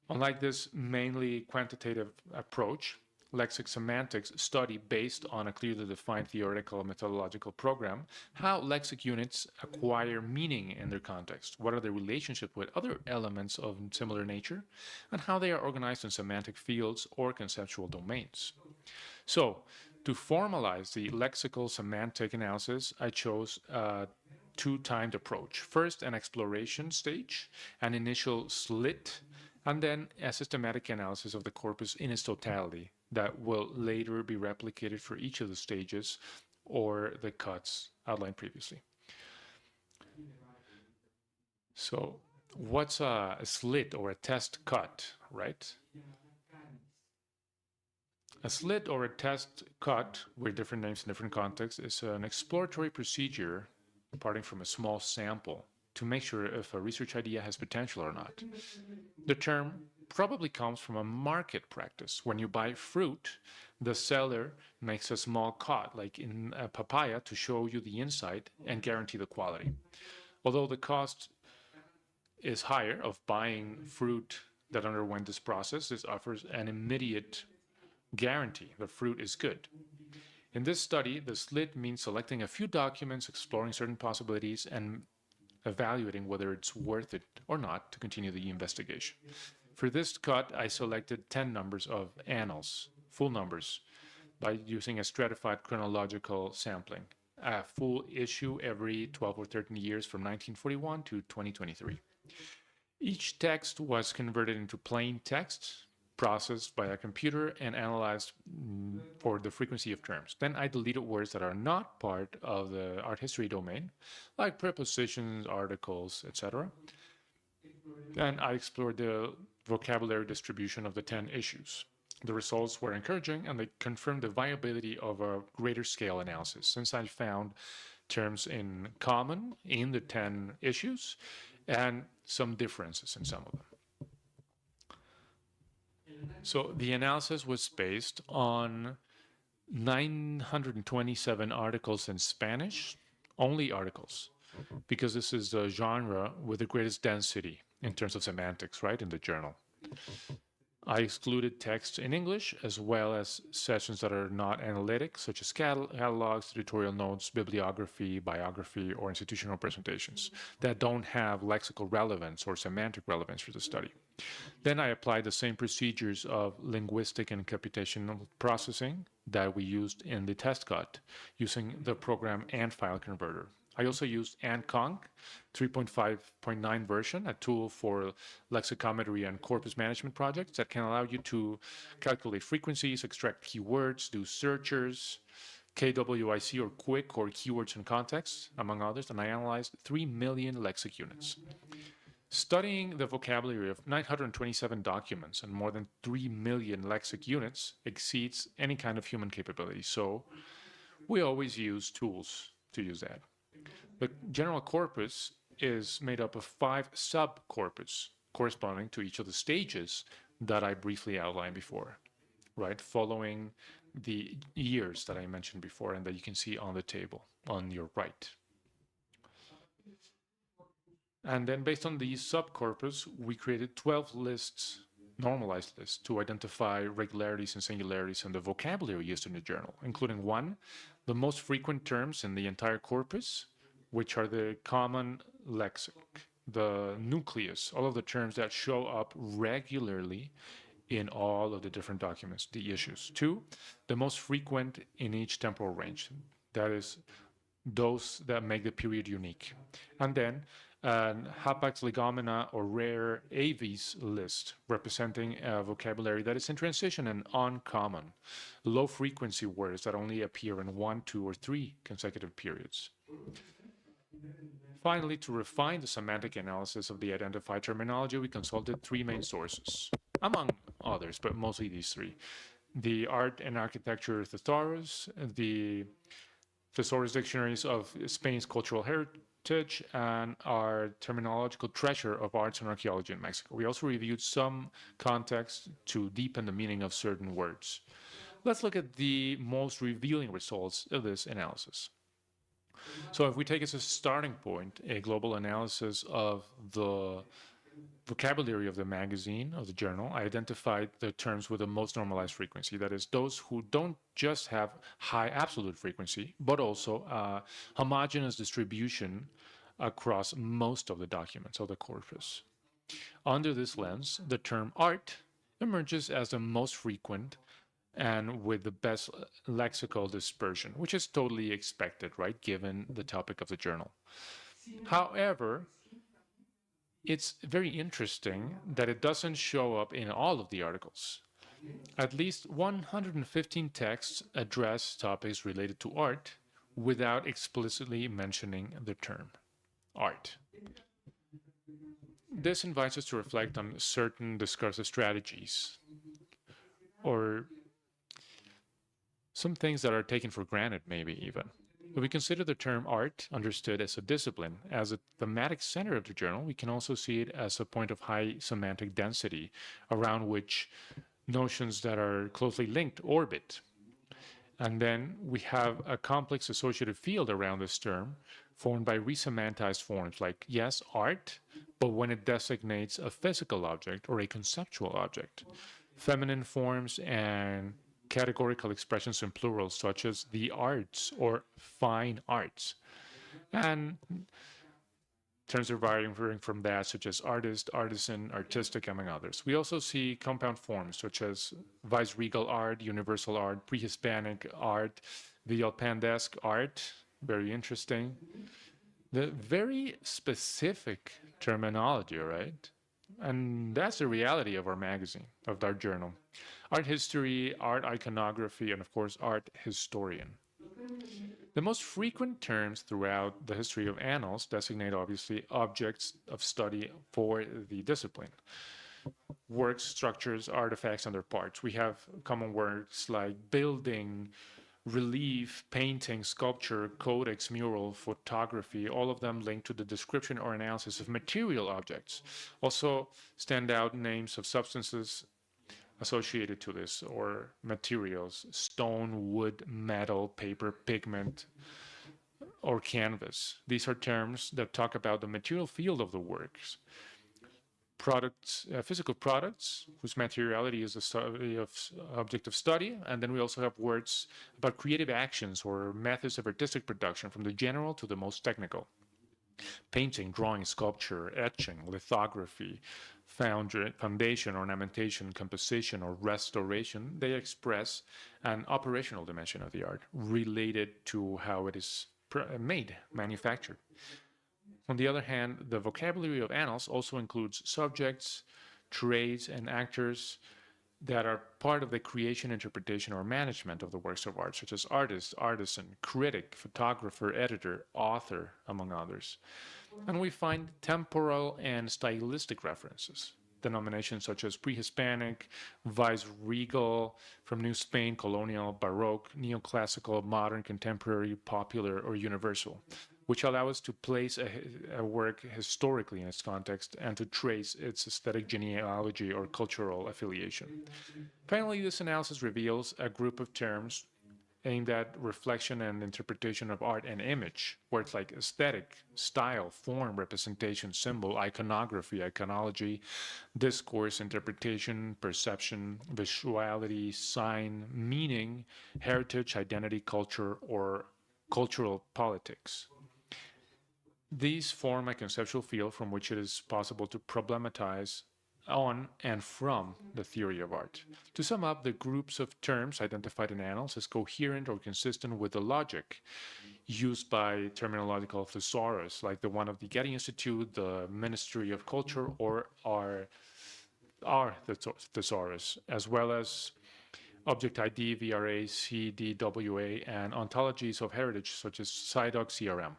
Unlike this mainly quantitative approach, lexic semantics study based on a clearly defined theoretical and methodological program how lexic units acquire meaning in their context, what are their relationship with other elements of similar nature, and how they are organized in semantic fields or conceptual domains. So, to formalize the lexical semantic analysis, I chose a two-timed approach. First, an exploration stage, an initial slit, and then a systematic analysis of the corpus in its totality that will later be replicated for each of the stages or the cuts outlined previously. So what's a slit or a test cut, right? A slit or a test cut, with different names in different contexts, is an exploratory procedure parting from a small sample to make sure if a research idea has potential or not. The term probably comes from a market practice. When you buy fruit, the seller makes a small cut, like in a papaya, to show you the inside and guarantee the quality. Although the cost is higher of buying fruit that underwent this process, this offers an immediate guarantee the fruit is good. In this study, the slit means selecting a few documents, exploring certain possibilities, and evaluating whether it's worth it or not to continue the investigation. For this cut, I selected 10 numbers of annals, full numbers, by using a stratified chronological sampling, a full issue every 12 or 13 years from 1941 to 2023. Each text was converted into plain text, processed by a computer, and analyzed for the frequency of terms. Then I deleted words that are not part of the art history domain, like prepositions, articles, etc. And I explored the vocabulary distribution of the 10 issues. The results were encouraging, and they confirmed the viability of a greater scale analysis, since I found terms in common in the 10 issues and some differences in some of them. So the analysis was based on 927 articles in Spanish, only articles, because this is the genre with the greatest density in terms of semantics, right, in the journal. I excluded texts in English, as well as sections that are not analytic, such as catalogs, editorial notes, bibliography, biography, or institutional presentations that don't have lexical relevance or semantic relevance for the study. Then I applied the same procedures of linguistic and computational processing that we used in the test cut, using the program and file converter. I also used ANCONC 3.5.9 version, a tool for lexicometry and corpus management projects that can allow you to calculate frequencies, extract keywords, do searches, KWIC or quick or keywords in context, among others, and I analyzed 3 million lexic units. Studying the vocabulary of 927 documents and more than 3 million lexic units exceeds any kind of human capability, so we always use tools to use that. The general corpus is made up of 5 subcorpus corresponding to each of the stages that I briefly outlined before, right? Following the years that I mentioned before and that you can see on the table on your right. And then based on these subcorpus, we created 12 lists, normalized lists, to identify regularities and singularities in the vocabulary used in the journal, including 1, the most frequent terms in the entire corpus, which are the common lexic, the nucleus, all of the terms that show up regularly in all of the different documents, the issues. 2, the most frequent in each temporal range, that is, those that make the period unique. And then an hapax legomena or rare aves list, representing a vocabulary that is in transition and uncommon, low frequency words that only appear in 1, 2, or 3 consecutive periods. Finally, to refine the semantic analysis of the identified terminology, we consulted 3 main sources, among others, but mostly these 3. The Art and Architecture Thesaurus, the Thesaurus Dictionaries of Spain's Cultural heritage and our terminological treasure of arts and archaeology in Mexico. We also reviewed some context to deepen the meaning of certain words. Let's look at the most revealing results of this analysis. So if we take as a starting point a global analysis of the vocabulary of the magazine, of the journal, I identified the terms with the most normalized frequency. That is, those who don't just have high absolute frequency, but also a homogeneous distribution across most of the documents of the corpus. Under this lens, the term art emerges as the most frequent and with the best lexical dispersion, which is totally expected, right, given the topic of the journal. However, it's very interesting that it doesn't show up in all of the articles. At least 115 texts address topics related to art without explicitly mentioning the term art. This invites us to reflect on certain discursive strategies or some things that are taken for granted, maybe even. If we consider the term art understood as a discipline, as a thematic center of the journal, we can also see it as a point of high semantic density around which notions that are closely linked orbit. And then we have a complex associative field around this term formed by resemantized forms like, yes, art, but when it designates a physical object or a conceptual object. Feminine forms and categorical expressions in plural, such as the arts or fine arts. And terms varying from that, such as artist, artisan, artistic, among others. We also see compound forms, such as vice-regal art, universal art, pre-Hispanic art, the Alpandesque art, very interesting. The very specific terminology, right? And that's the reality of our magazine, of our journal. Art history, art iconography, and of course, art historian. The most frequent terms throughout the history of annals designate, obviously, objects of study for the discipline. Works, structures, artifacts, and their parts. We have common words like building, relief, painting, sculpture, codex, mural, photography, all of them linked to the description or analysis of material objects. Also stand out names of substances associated to this, or materials: stone, wood, metal, paper, pigment, or canvas. These are terms that talk about the material field of the works. Products, physical products, whose materiality is the object of study. And then we also have words about creative actions or methods of artistic production, from the general to the most technical. Painting, drawing, sculpture, etching, lithography, foundation, ornamentation, composition, or restoration, they express an operational dimension of the art related to how it is made, manufactured. On the other hand, the vocabulary of annals also includes subjects, trades, and actors that are part of the creation, interpretation, or management of the works of art, such as artist, artisan, critic, photographer, editor, author, among others. And we find temporal and stylistic references, denominations such as pre-Hispanic, vice-regal, from New Spain, colonial, Baroque, neoclassical, modern, contemporary, popular, or universal, which allow us to place a work historically in its context and to trace its aesthetic genealogy or cultural affiliation. Finally, this analysis reveals a group of terms aimed at reflection and interpretation of art and image, words like aesthetic, style, form, representation, symbol, iconography, iconology, discourse, interpretation, perception, visuality, sign, meaning, heritage, identity, culture, or cultural politics. These form a conceptual field from which it is possible to problematize on and from the theory of art. To sum up, the groups of terms identified in annals as coherent or consistent with the logic used by terminological thesaurus, like the one of the Getty Institute, the Ministry of Culture, or our thesaurus, as well as Object ID, VRA, CDWA, and ontologies of heritage, such as SciDoc CRM.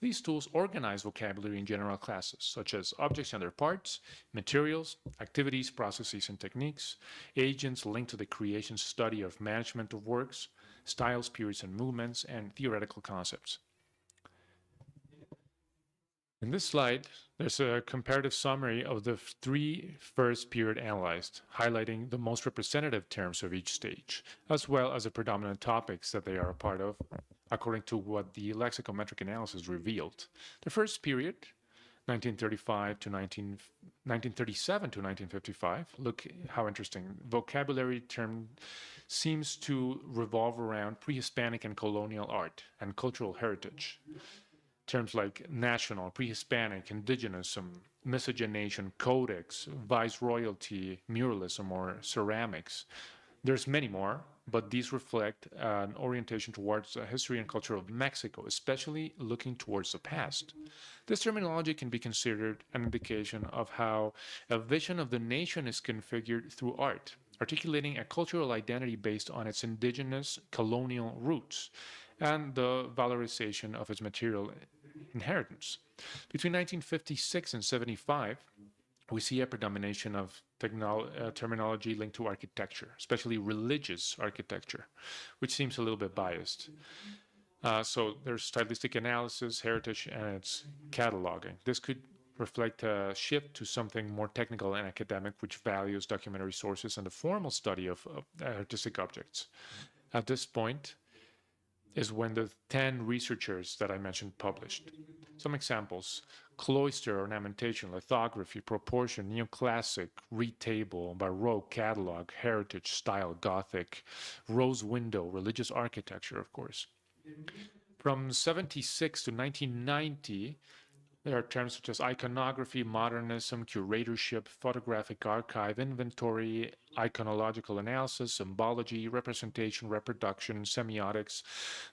These tools organize vocabulary in general classes, such as objects and their parts, materials, activities, processes, and techniques, agents linked to the creation, study, of management of works, styles, periods, and movements, and theoretical concepts. In this slide, there's a comparative summary of the three first period analyzed, highlighting the most representative terms of each stage, as well as the predominant topics that they are a part of, according to what the lexicometric analysis revealed. The first period, 1937 to 1955, look how interesting. Vocabulary term seems to revolve around pre-Hispanic and colonial art and cultural heritage. Terms like national, pre-Hispanic, indigenous, miscegenation, codex, viceroyalty, muralism, or ceramics. There's many more, but these reflect an orientation towards the history and culture of Mexico, especially looking towards the past. This terminology can be considered an indication of how a vision of the nation is configured through art, articulating a cultural identity based on its indigenous colonial roots and the valorization of its material inheritance. Between 1956 and 75, we see a predomination of terminology linked to architecture, especially religious architecture, which seems a little bit biased. So there's stylistic analysis, heritage, and its cataloging. This could reflect a shift to something more technical and academic, which values documentary sources and the formal study of artistic objects. At this point is when the 10 researchers that I mentioned published. Some examples: cloister, ornamentation, lithography, proportion, neoclassic, reed table, Baroque, catalog, heritage, style, Gothic, rose window, religious architecture, of course. From 76 to 1990, there are terms such as iconography, modernism, curatorship, photographic archive, inventory, iconological analysis, symbology, representation, reproduction, semiotics,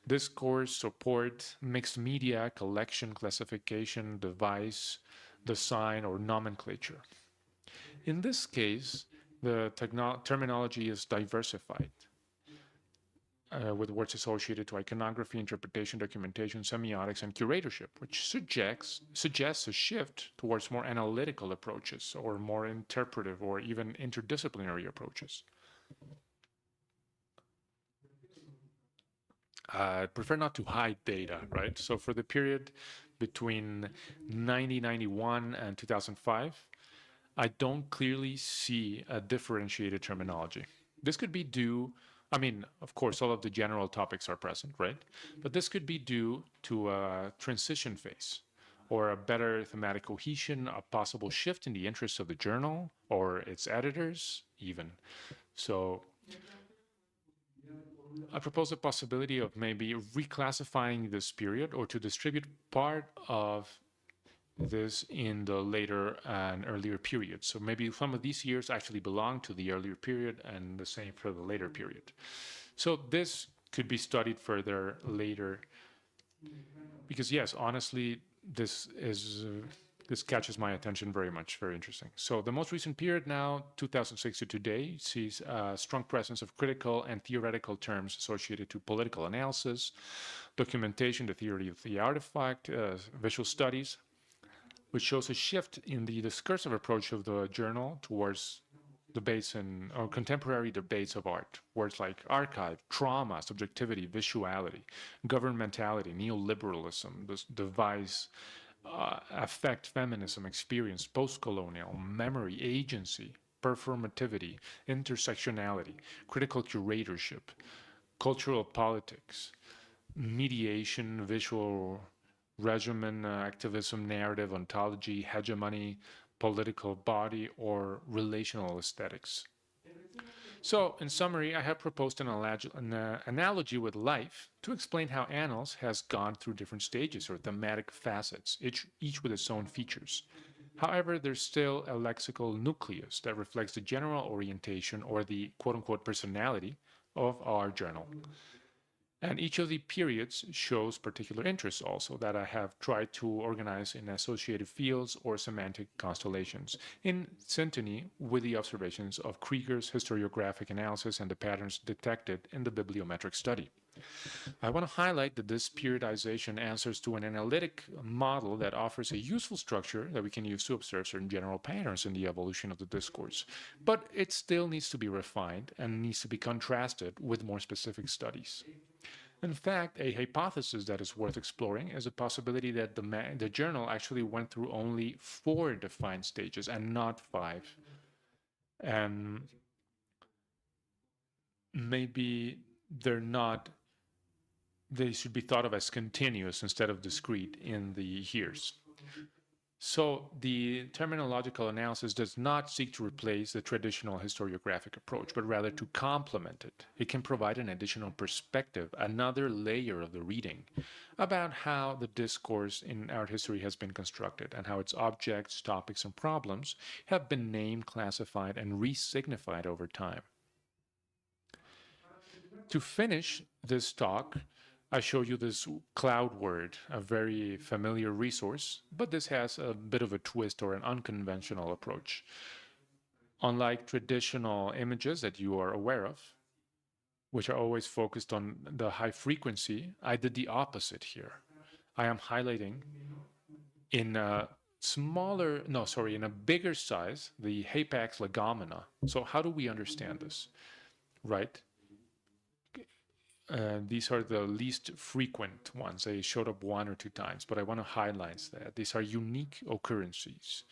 discourse, support, mixed media, collection, classification, device, design, or nomenclature. In this case, the terminology is diversified. With words associated to iconography, interpretation, documentation, semiotics, and curatorship, which suggests a shift towards more analytical approaches or more interpretive or even interdisciplinary approaches. I prefer not to hide data, right? So for the period between 1991 and 2005, I don't clearly see a differentiated terminology. This could be due, I mean, of course, all of the general topics are present, right? But this could be due to a transition phase or a better thematic cohesion, a possible shift in the interests of the journal or its editors, even. So I propose the possibility of maybe reclassifying this period or to distribute part of this in the later and earlier periods. So maybe some of these years actually belong to the earlier period and the same for the later period. So this could be studied further later because yes, honestly, this catches my attention very much, very interesting. So the most recent period now, 2006 to today, sees a strong presence of critical and theoretical terms associated to political analysis, documentation, the theory of the artifact, visual studies, which shows a shift in the discursive approach of the journal towards debates or contemporary debates of art. Words like archive, trauma, subjectivity, visuality, governmentality, neoliberalism, this device, affect, feminism, experience, post-colonial, memory, agency, performativity, intersectionality, critical curatorship, cultural politics, mediation, visual regimen, activism, narrative, ontology, hegemony, political body, or relational aesthetics. So, in summary, I have proposed an analogy with life to explain how annals has gone through different stages or thematic facets, each with its own features. However, there's still a lexical nucleus that reflects the general orientation or the quote-unquote personality of our journal. And each of the periods shows particular interests also that I have tried to organize in associated fields or semantic constellations in syntony with the observations of Krieger's historiographic analysis and the patterns detected in the bibliometric study. I want to highlight that this periodization answers to an analytic model that offers a useful structure that we can use to observe certain general patterns in the evolution of the discourse, but it still needs to be refined and needs to be contrasted with more specific studies. In fact, a hypothesis that is worth exploring is a possibility that the journal actually went through only 4 defined stages and not 5. And maybe they should be thought of as continuous instead of discrete in the years. So the terminological analysis does not seek to replace the traditional historiographic approach, but rather to complement it. It can provide an additional perspective, another layer of the reading, about how the discourse in art history has been constructed and how its objects, topics, and problems have been named, classified, and re-signified over time. To finish this talk, I show you this cloud word, a very familiar resource, but this has a bit of a twist or an unconventional approach. Unlike traditional images that you are aware of, which are always focused on the high frequency, I did the opposite here. I am highlighting in a bigger size, the Hapax legomena. So how do we understand this, right? These are the least frequent ones. They showed up 1 or 2 times, but I want to highlight that. These are unique occurrences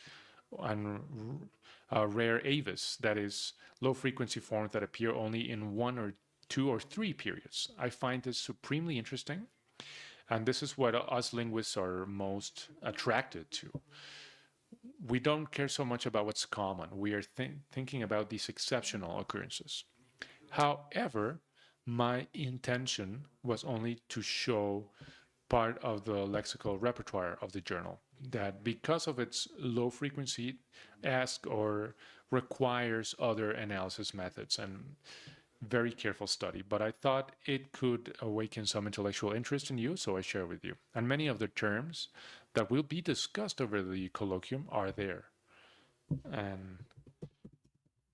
and rare avis, that is, low-frequency forms that appear only in 1 or 2 or 3 periods. I find this supremely interesting, and this is what us linguists are most attracted to. We don't care so much about what's common. We are thinking about these exceptional occurrences. However, my intention was only to show part of the lexical repertoire of the journal, that because of its low frequency, asks or requires other analysis methods and very careful study. But I thought it could awaken some intellectual interest in you, so I share with you. And many of the terms that will be discussed over the colloquium are there. And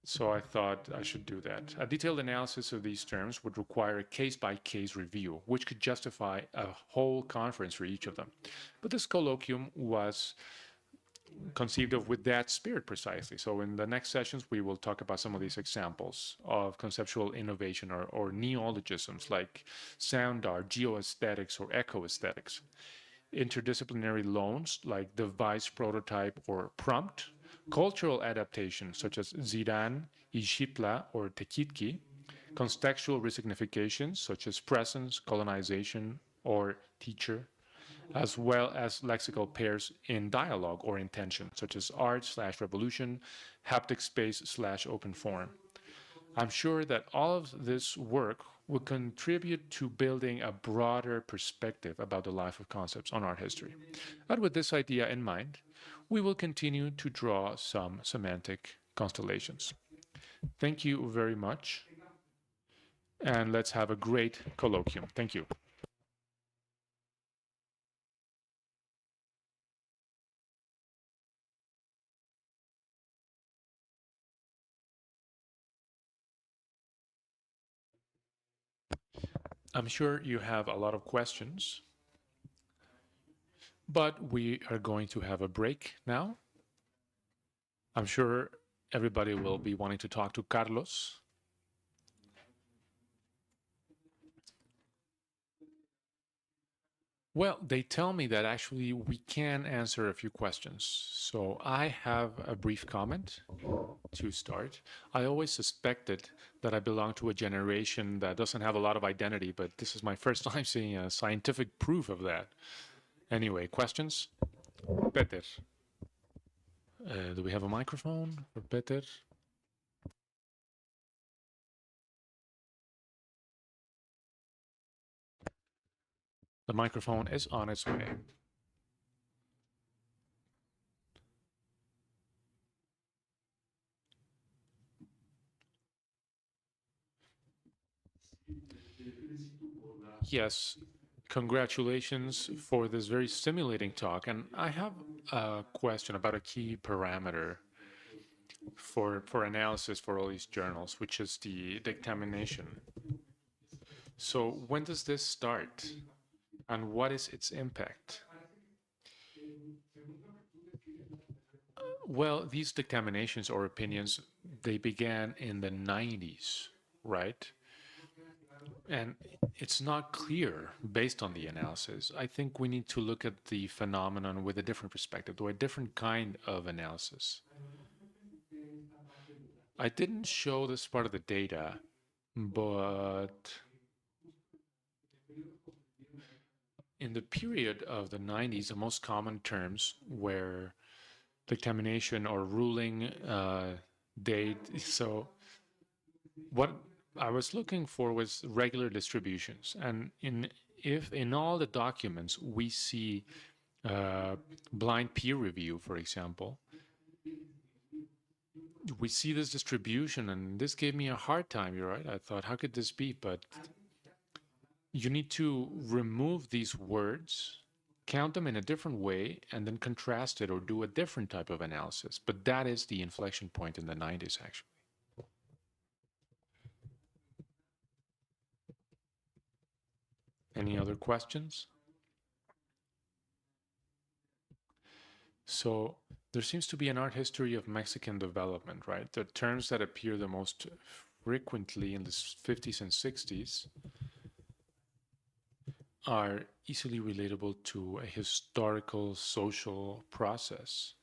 so I thought I should do that. A detailed analysis of these terms would require a case-by-case review, which could justify a whole conference for each of them. But this colloquium was conceived of with that spirit precisely. So in the next sessions, we will talk about some of these examples of conceptual innovation or neologisms like sound art, geoaesthetics, or ecoaesthetics. Interdisciplinary loans like device, prototype, or prompt. Cultural adaptation, such as Ziran, Ixipla, or Tequitqui. Contextual resignifications, such as presence, colonization, or teacher, as well as lexical pairs in dialogue or intention, such as art/revolution, haptic space/open form. I'm sure that all of this work will contribute to building a broader perspective about the life of concepts on art history. And with this idea in mind, we will continue to draw some semantic constellations. Thank you very much, and let's have a great colloquium. Thank you. I'm sure you have a lot of questions, but we are going to have a break now. I'm sure everybody will be wanting to talk to Carlos. Well, they tell me that actually we can answer a few questions. So I have a brief comment to start. I always suspected that I belong to a generation that doesn't have a lot of identity, but this is my first time seeing a scientific proof of that. Anyway, questions? Peter. Do we have a microphone for Peter? The microphone is on its way. Yes, congratulations for this very stimulating talk. And I have a question about a key parameter for analysis for all these journals, which is the dictamination. So when does this start? And what is its impact? Well, these dictaminations or opinions, they began in the 90s, right? And it's not clear based on the analysis. I think we need to look at the phenomenon with a different perspective, or a different kind of analysis. I didn't show this part of the data, but in the period of the 90s, the most common terms were dictamination or ruling date. So what I was looking for was regular distributions. And if in all the documents we see blind peer review, for example, we see this distribution, and this gave me a hard time. You're right. I thought, how could this be? But you need to remove these words, count them in a different way, and then contrast it or do a different type of analysis. But that is the inflection point in the 90s, actually. Any other questions? So there seems to be an art history of Mexican development, right? The terms that appear the most frequently in the 50s and 60s are easily relatable to a historical social process.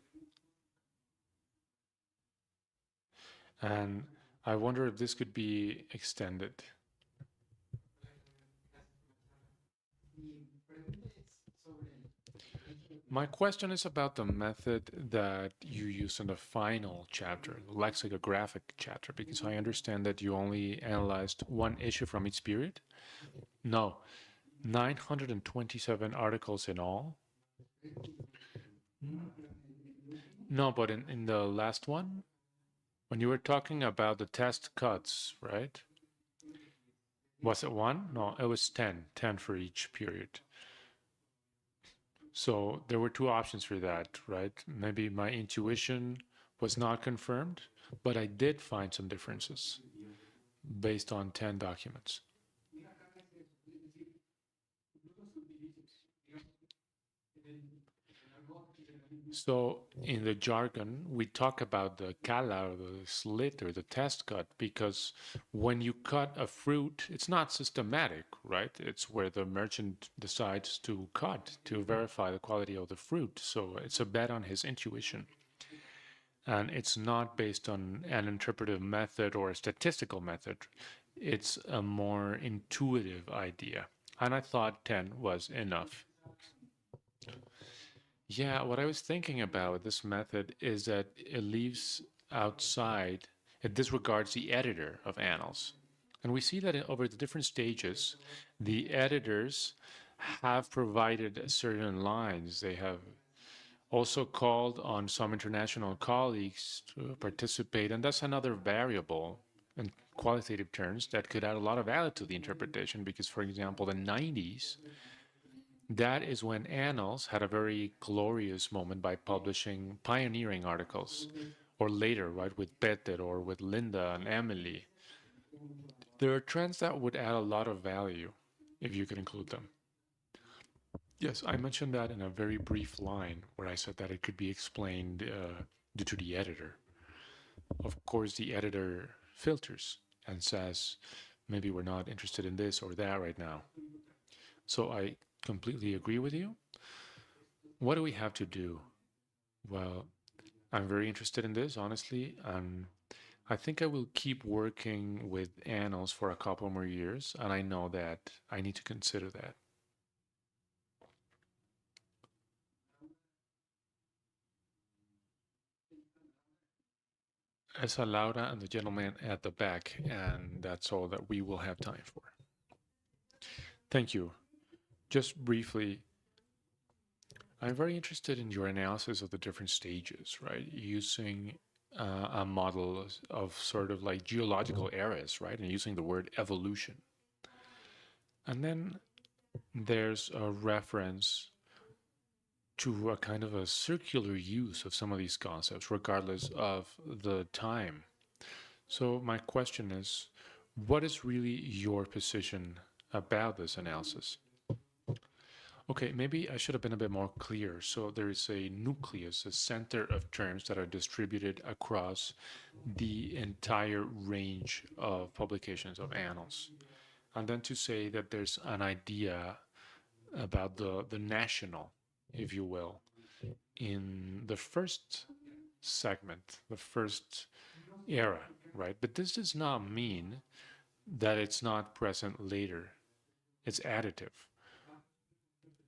And I wonder if this could be extended. My question is about the method that you use in the final chapter, the lexicographic chapter, because I understand that you only analyzed one issue from each period. No, 927 articles in all. No, but in the last one, when you were talking about the test cuts, right? Was it one? No, it was 10 for each period. So there were two options for that, right? Maybe my intuition was not confirmed, but I did find some differences based on 10 documents. So in the jargon, we talk about the cala, or the slit, or the test cut, because when you cut a fruit, it's not systematic, right? It's where the merchant decides to cut to verify the quality of the fruit. So it's a bet on his intuition. And it's not based on an interpretive method or a statistical method. It's a more intuitive idea. And I thought 10 was enough. Yeah, what I was thinking about this method is that it leaves outside, it disregards the editor of annals. And we see that over the different stages, the editors have provided certain lines. They have also called on some international colleagues to participate, and that's another variable in qualitative terms that could add a lot of value to the interpretation because, for example, the 90s, that is when Annals had a very glorious moment by publishing pioneering articles, or later, right, with Peter or with Linda and Emily. There are trends that would add a lot of value if you could include them. Yes, I mentioned that in a very brief line where I said that it could be explained due to the editor. Of course, the editor filters and says, maybe we're not interested in this or that right now. So I completely agree with you. What do we have to do? Well, I'm very interested in this, honestly, and I think I will keep working with annals for a couple more years, and I know that I need to consider that. Esa Laura and the gentleman at the back, and that's all that we will have time for. Thank you. Just briefly, I'm very interested in your analysis of the different stages, right? Using a model of sort of like geological eras, right? And using the word evolution. And then there's a reference to a kind of a circular use of some of these concepts, regardless of the time. So my question is, what is really your position about this analysis? Okay, maybe I should have been a bit more clear. So there is a nucleus, a center of terms that are distributed across the entire range of publications of annals. and then to say that there's an idea about the national, if you will, in the first segment, the first era, right? But this does not mean that it's not present later. It's additive.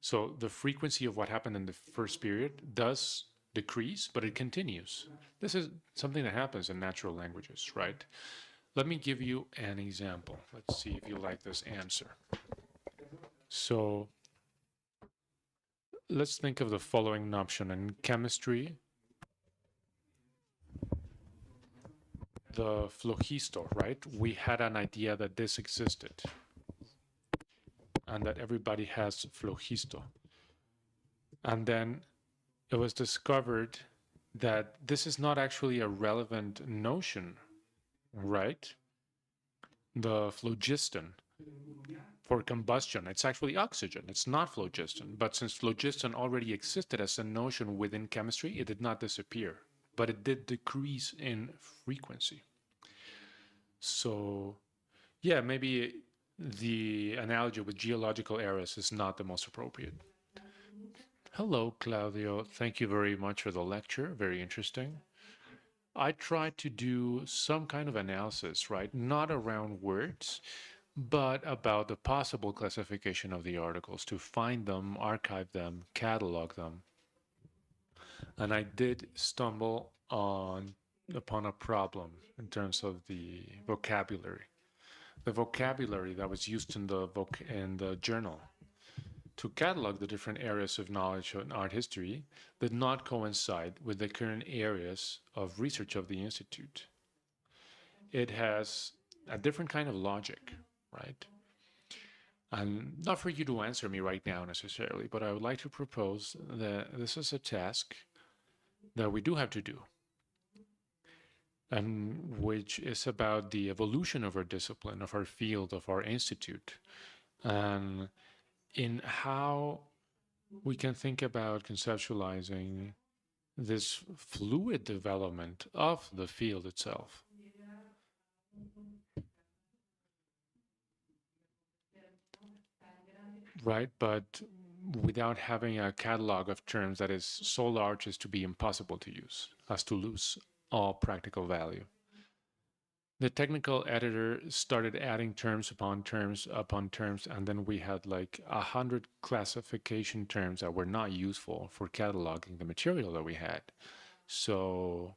So the frequency of what happened in the first period does decrease, but it continues. This is something that happens in natural languages, right? Let me give you an example. Let's see if you like this answer. So let's think of the following option. In chemistry, the phlogisto, right? We had an idea that this existed and that everybody has phlogisto. And then it was discovered that this is not actually a relevant notion, right? The phlogiston for combustion, it's actually oxygen. It's not phlogiston. But since phlogiston already existed as a notion within chemistry, it did not disappear, but it did decrease in frequency. So, yeah, maybe the analogy with geological eras is not the most appropriate. Hello, Claudio. Thank you very much for the lecture. Very interesting. I tried to do some kind of analysis, right? Not around words, but about the possible classification of the articles, to find them, archive them, catalog them. And I did stumble upon a problem in terms of the vocabulary. The vocabulary that was used in the journal to catalog the different areas of knowledge and art history did not coincide with the current areas of research of the Institute. It has a different kind of logic, right? And not for you to answer me right now necessarily, but I would like to propose that this is a task that we do have to do, and which is about the evolution of our discipline, of our field, of our institute, and in how we can think about conceptualizing this fluid development of the field itself. Right, but without having a catalog of terms that is so large as to be impossible to use, as to lose all practical value. The technical editor started adding terms upon terms upon terms, and then we had like 100 classification terms that were not useful for cataloging the material that we had. So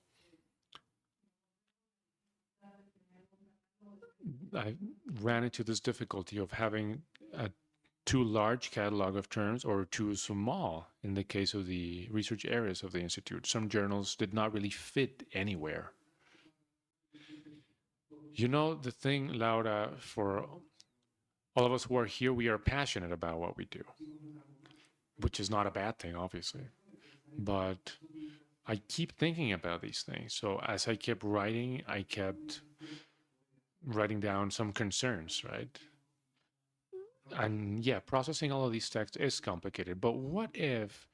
I ran into this difficulty of having a too large catalog of terms or too small in the case of the research areas of the Institute. Some journals did not really fit anywhere. You know, the thing, Laura, for all of us who are here, we are passionate about what we do, which is not a bad thing, obviously. But I keep thinking about these things. So as I kept writing, I kept writing down some concerns, right? And yeah, processing all of these texts is complicated. But what if,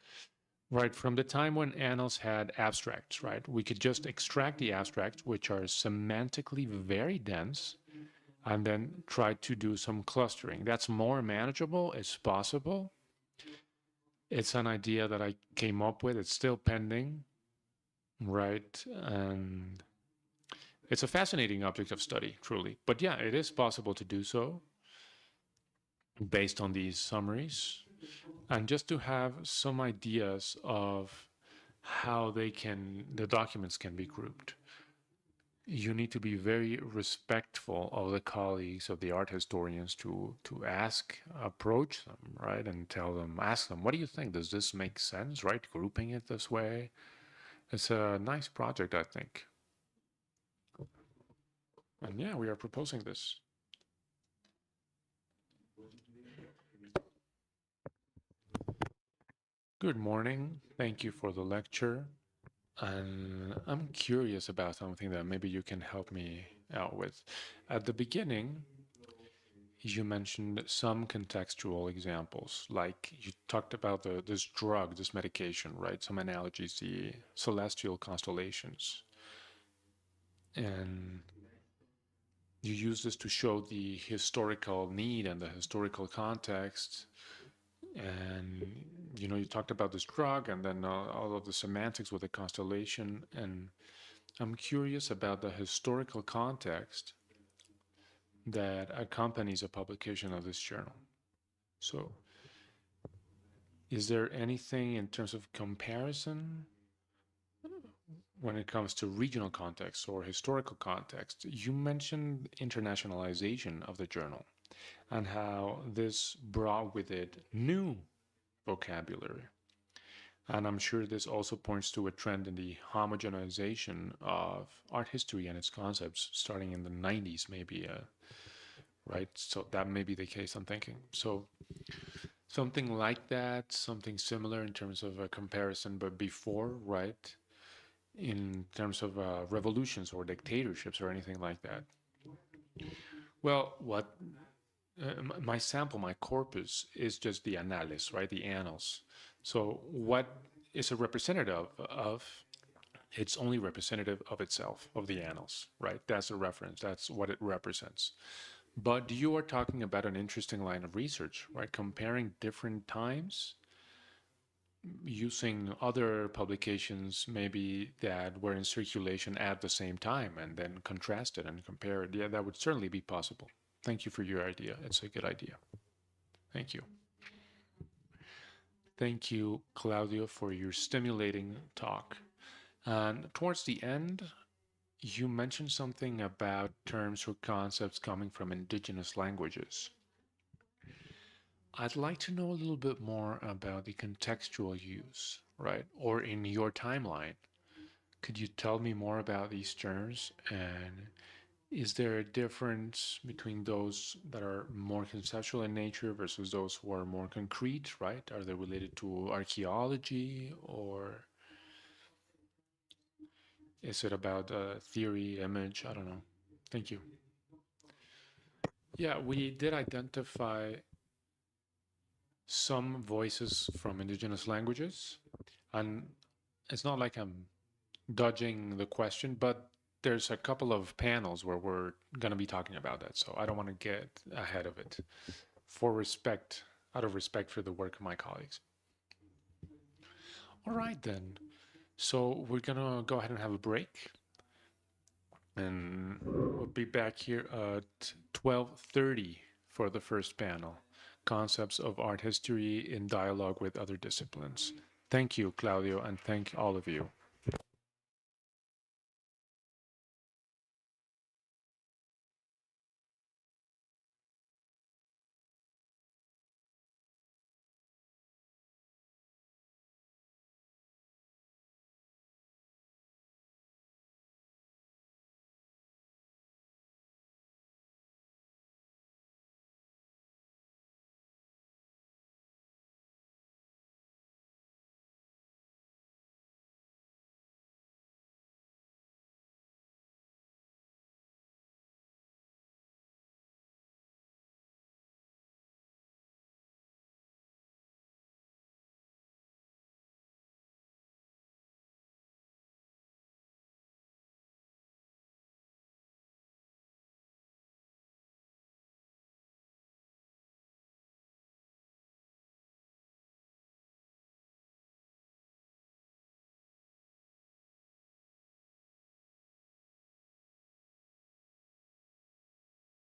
right, from the time when annals had abstracts, right, we could just extract the abstracts, which are semantically very dense, and then try to do some clustering. That's more manageable. It's possible. It's an idea that I came up with. It's still pending, right? And it's a fascinating object of study, truly. But yeah, it is possible to do so based on these summaries, and just to have some ideas of how the documents can be grouped. You need to be very respectful of the colleagues, of the art historians, to approach them, right, and ask them, what do you think? Does this make sense, right? Grouping it this way. It's a nice project, I think. And yeah, we are proposing this. Good morning. Thank you for the lecture. And I'm curious about something that maybe you can help me out with. At the beginning, you mentioned some contextual examples, like you talked about this drug, this medication, right? Some analogies, the celestial constellations. And you use this to show the historical need and the historical context. And, you talked about this drug and then all of the semantics with the constellation. And I'm curious about the historical context that accompanies a publication of this journal. So, is there anything in terms of comparison when it comes to regional context or historical context? You mentioned internationalization of the journal and how this brought with it new vocabulary. And I'm sure this also points to a trend in the homogenization of art history and its concepts starting in the 90s, maybe, right? So that may be the case, I'm thinking. So something like that, something similar in terms of a comparison, but before, right? In terms of revolutions or dictatorships or anything like that. Well, my sample, my corpus is just the annales, right? The annals. So what is a representative of? It's only representative of itself, of the annals, right? That's a reference. That's what it represents. But you are talking about an interesting line of research, right? Comparing different times using other publications maybe that were in circulation at the same time and then contrast it and compare it. Yeah, that would certainly be possible. Thank you for your idea. It's a good idea. Thank you. Thank you, Claudio, for your stimulating talk. And towards the end, you mentioned something about terms or concepts coming from indigenous languages. I'd like to know a little bit more about the contextual use, right? Or in your timeline. Could you tell me more about these terms? And is there a difference between those that are more conceptual in nature versus those who are more concrete, right? Are they related to archaeology, or is it about theory, image? I don't know. Thank you. Yeah, we did identify some voices from indigenous languages. And it's not like I'm dodging the question, but there's a couple of panels where we're going to be talking about that. So I don't want to get ahead of it out of respect for the work of my colleagues. All right, then. So we're going to go ahead and have a break. And we'll be back here at 12:30 for the first panel, Concepts of Art History in Dialogue with Other Disciplines. Thank you, Claudio, and thank all of you.